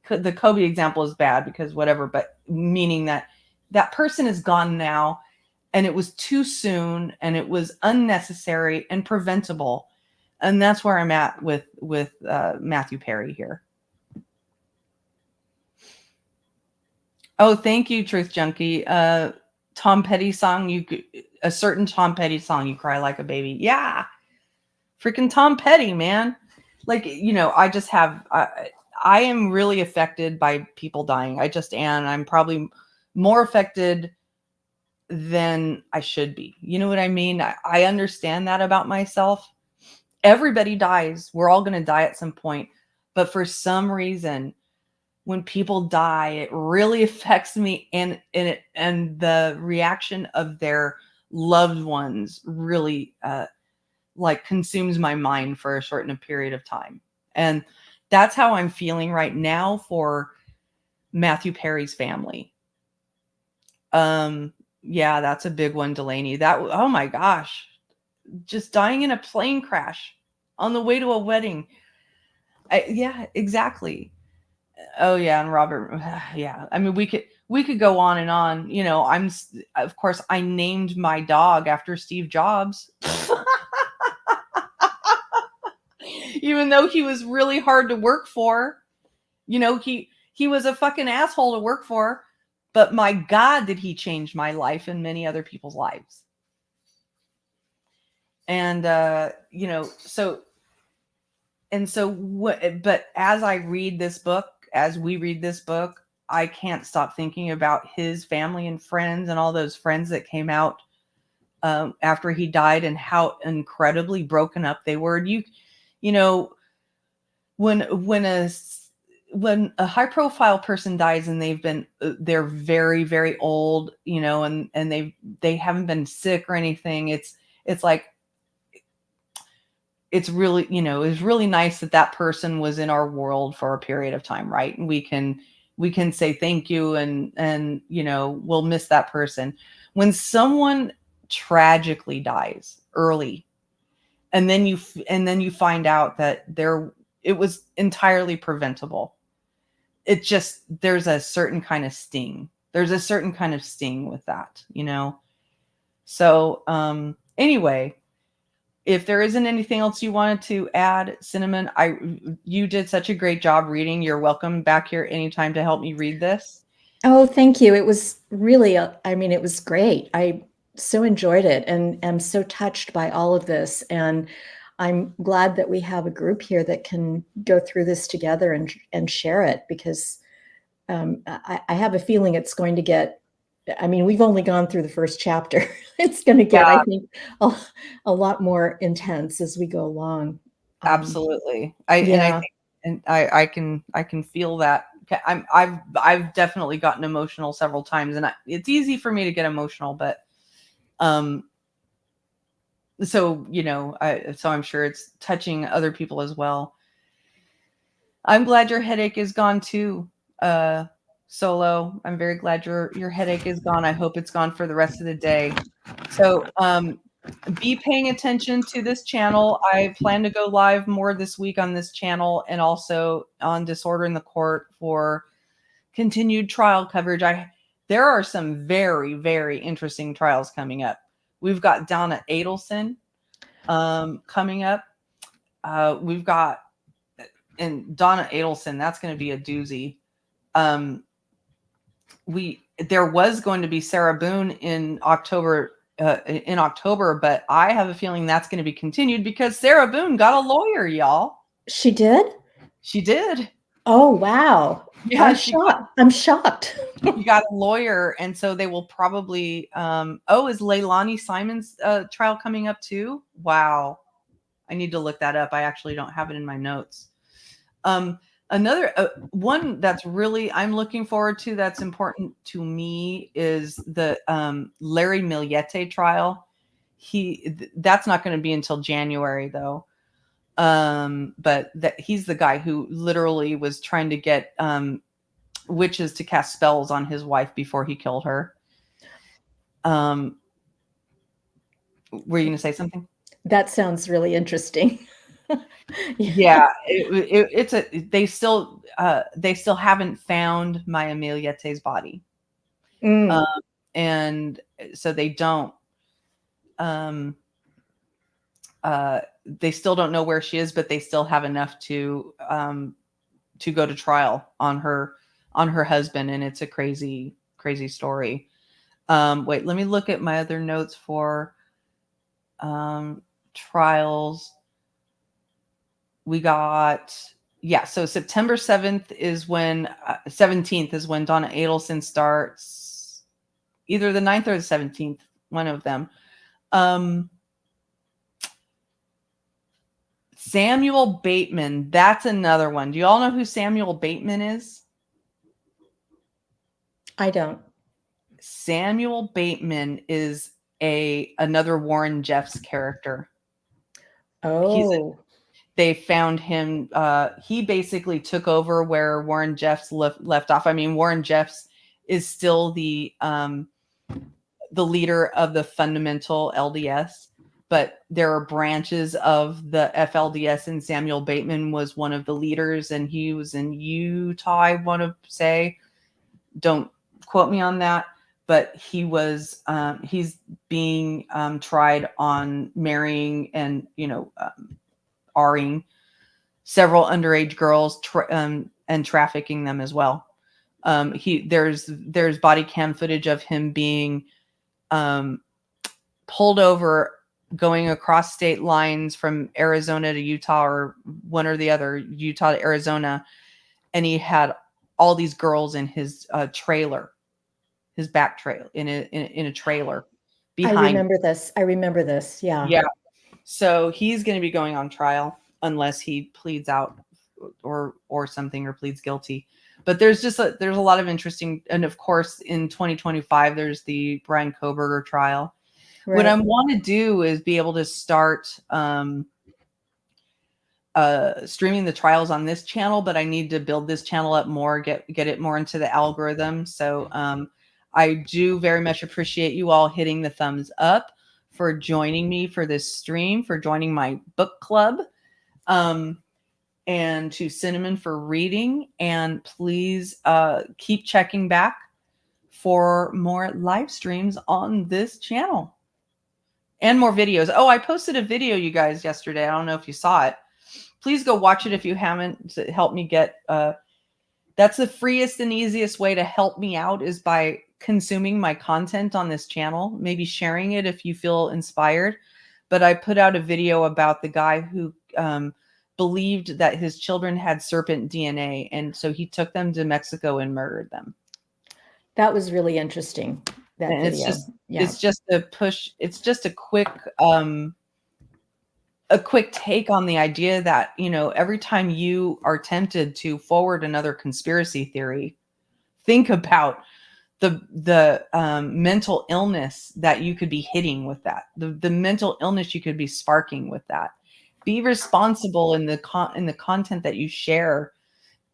the Kobe example is bad because whatever, but meaning that that person is gone now, and it was too soon, and it was unnecessary and preventable, and that's where I'm at with Matthew Perry here. Oh, thank you, Truth Junkie. Tom Petty song, a certain Tom Petty song, you cry like a baby. Yeah, freaking Tom Petty, man. Like, I just have, I am really affected by people dying. I just am. I'm probably more affected than I should be. You know what I mean? I understand that about myself. Everybody dies. We're all going to die at some point. But for some reason, when people die, it really affects me, and the reaction of their loved ones really like consumes my mind for a short period of time. And that's how I'm feeling right now for Matthew Perry's family. Yeah, that's a big one, Delaney. Oh my gosh, just dying in a plane crash on the way to a wedding. Yeah, exactly. Oh yeah, and Robert, yeah. I mean, we could go on and on. Of course, I named my dog after Steve Jobs, even though he was really hard to work for. He was a fucking asshole to work for, but my God, did he change my life and many other people's lives. And but as I read this book, as we read this book, I can't stop thinking about his family and friends and all those friends that came out after he died, and how incredibly broken up they were. When a high profile person dies and they're very, very old, and they haven't been sick or anything, it's like, it's really, it's really nice that person was in our world for a period of time, right? And we can say thank you, and we'll miss that person. When someone tragically dies early, and then you find out that it was entirely preventable, there's a certain kind of sting. There's a certain kind of sting with that, So anyway, if there isn't anything else you wanted to add, Cinnamon, you did such a great job reading. You're welcome back here anytime to help me read this. Oh, thank you. It was really, it was great. I so enjoyed it, and am so touched by all of this. And I'm glad that we have a group here that can go through this together and share it, because I have a feeling it's going to get, we've only gone through the first chapter. It's going to get, I think, a lot more intense as we go along. Absolutely. I can feel that. I've definitely gotten emotional several times, and it's easy for me to get emotional, but so I'm sure it's touching other people as well. I'm glad your headache is gone too, Solo. I'm very glad your headache is gone. I hope it's gone for the rest of the day. So be paying attention to this channel. I plan to go live more this week on this channel, and also on Disorder in the Court for continued trial coverage. There are some very, very interesting trials coming up. We've got Donna Adelson coming up. We've got, and Donna Adelson, that's going to be a doozy. There was going to be Sarah Boone in October, but I have a feeling that's going to be continued because Sarah Boone got a lawyer, y'all. She did? She did. Oh, wow. Yeah, I'm shocked. You got a lawyer, and so they will probably is Leilani Simon's trial coming up too? Wow. I need to look that up. I actually don't have it in my notes. Another one that's really I'm looking forward to that's important to me is the Larry Millete trial. That's not going to be until January though. But he's the guy who literally was trying to get witches to cast spells on his wife before he killed her. Were you going to say something? That sounds really interesting. Yeah, they still haven't found Maya Milliete's body. Mm. And so they don't they still don't know where she is, but they still have enough to go to trial on her husband, and it's a crazy story. Wait, let me look at my other notes for trials. We got so September 7th is when 17th is when Donna Adelson starts, either the 9th or the 17th, one of them. Samuel Bateman, that's another one. Do you all know who Samuel Bateman is? I don't. Samuel Bateman is another Warren Jeffs character. Oh. They found him. He basically took over where Warren Jeffs left off. I mean, Warren Jeffs is still the leader of the fundamental LDS, but there are branches of the FLDS, and Samuel Bateman was one of the leaders, and he was in Utah, I want to say. Don't quote me on that, but he was he's being tried on marrying and R-ing several underage girls and trafficking them as well. There's body cam footage of him being pulled over going across state lines from Arizona to Utah, or one or the other, Utah to Arizona, and he had all these girls in his trailer, his back trailer, in a trailer behind. I remember this. Yeah. Yeah. So he's going to be going on trial unless he pleads out or something, or pleads guilty. But there's a lot of interesting, and of course in 2025 there's the Brian Kohberger trial. Right. What I want to do is be able to start streaming the trials on this channel, but I need to build this channel up more, get it more into the algorithm. So I do very much appreciate you all hitting the thumbs up for joining me for this stream, for joining my book club, and to Cinnamon for reading. And please keep checking back for more live streams on this channel and more videos. Oh, I posted a video, you guys, yesterday. I don't know if you saw it. Please go watch it if you haven't, to help me get that's the freest and easiest way to help me out, is by consuming my content on this channel, maybe sharing it if you feel inspired. But I put out a video about the guy who believed that his children had serpent DNA, and so he took them to Mexico and murdered them. That was really interesting. That and video. It's just a push. It's just a quick take on the idea that, every time you are tempted to forward another conspiracy theory, think about the mental illness that you could be hitting with that, the mental illness you could be sparking with that. Be responsible in the content that you share,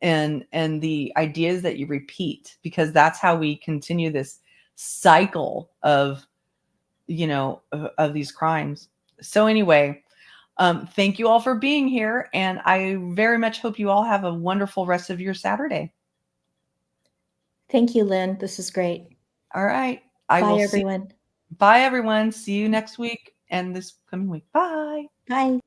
and the ideas that you repeat, because that's how we continue this cycle of these crimes. So anyway, thank you all for being here, and I very much hope you all have a wonderful rest of your Saturday. Thank you, Lynn. This is great. All right. Bye, everyone. Bye, everyone. See you next week and this coming week. Bye. Bye.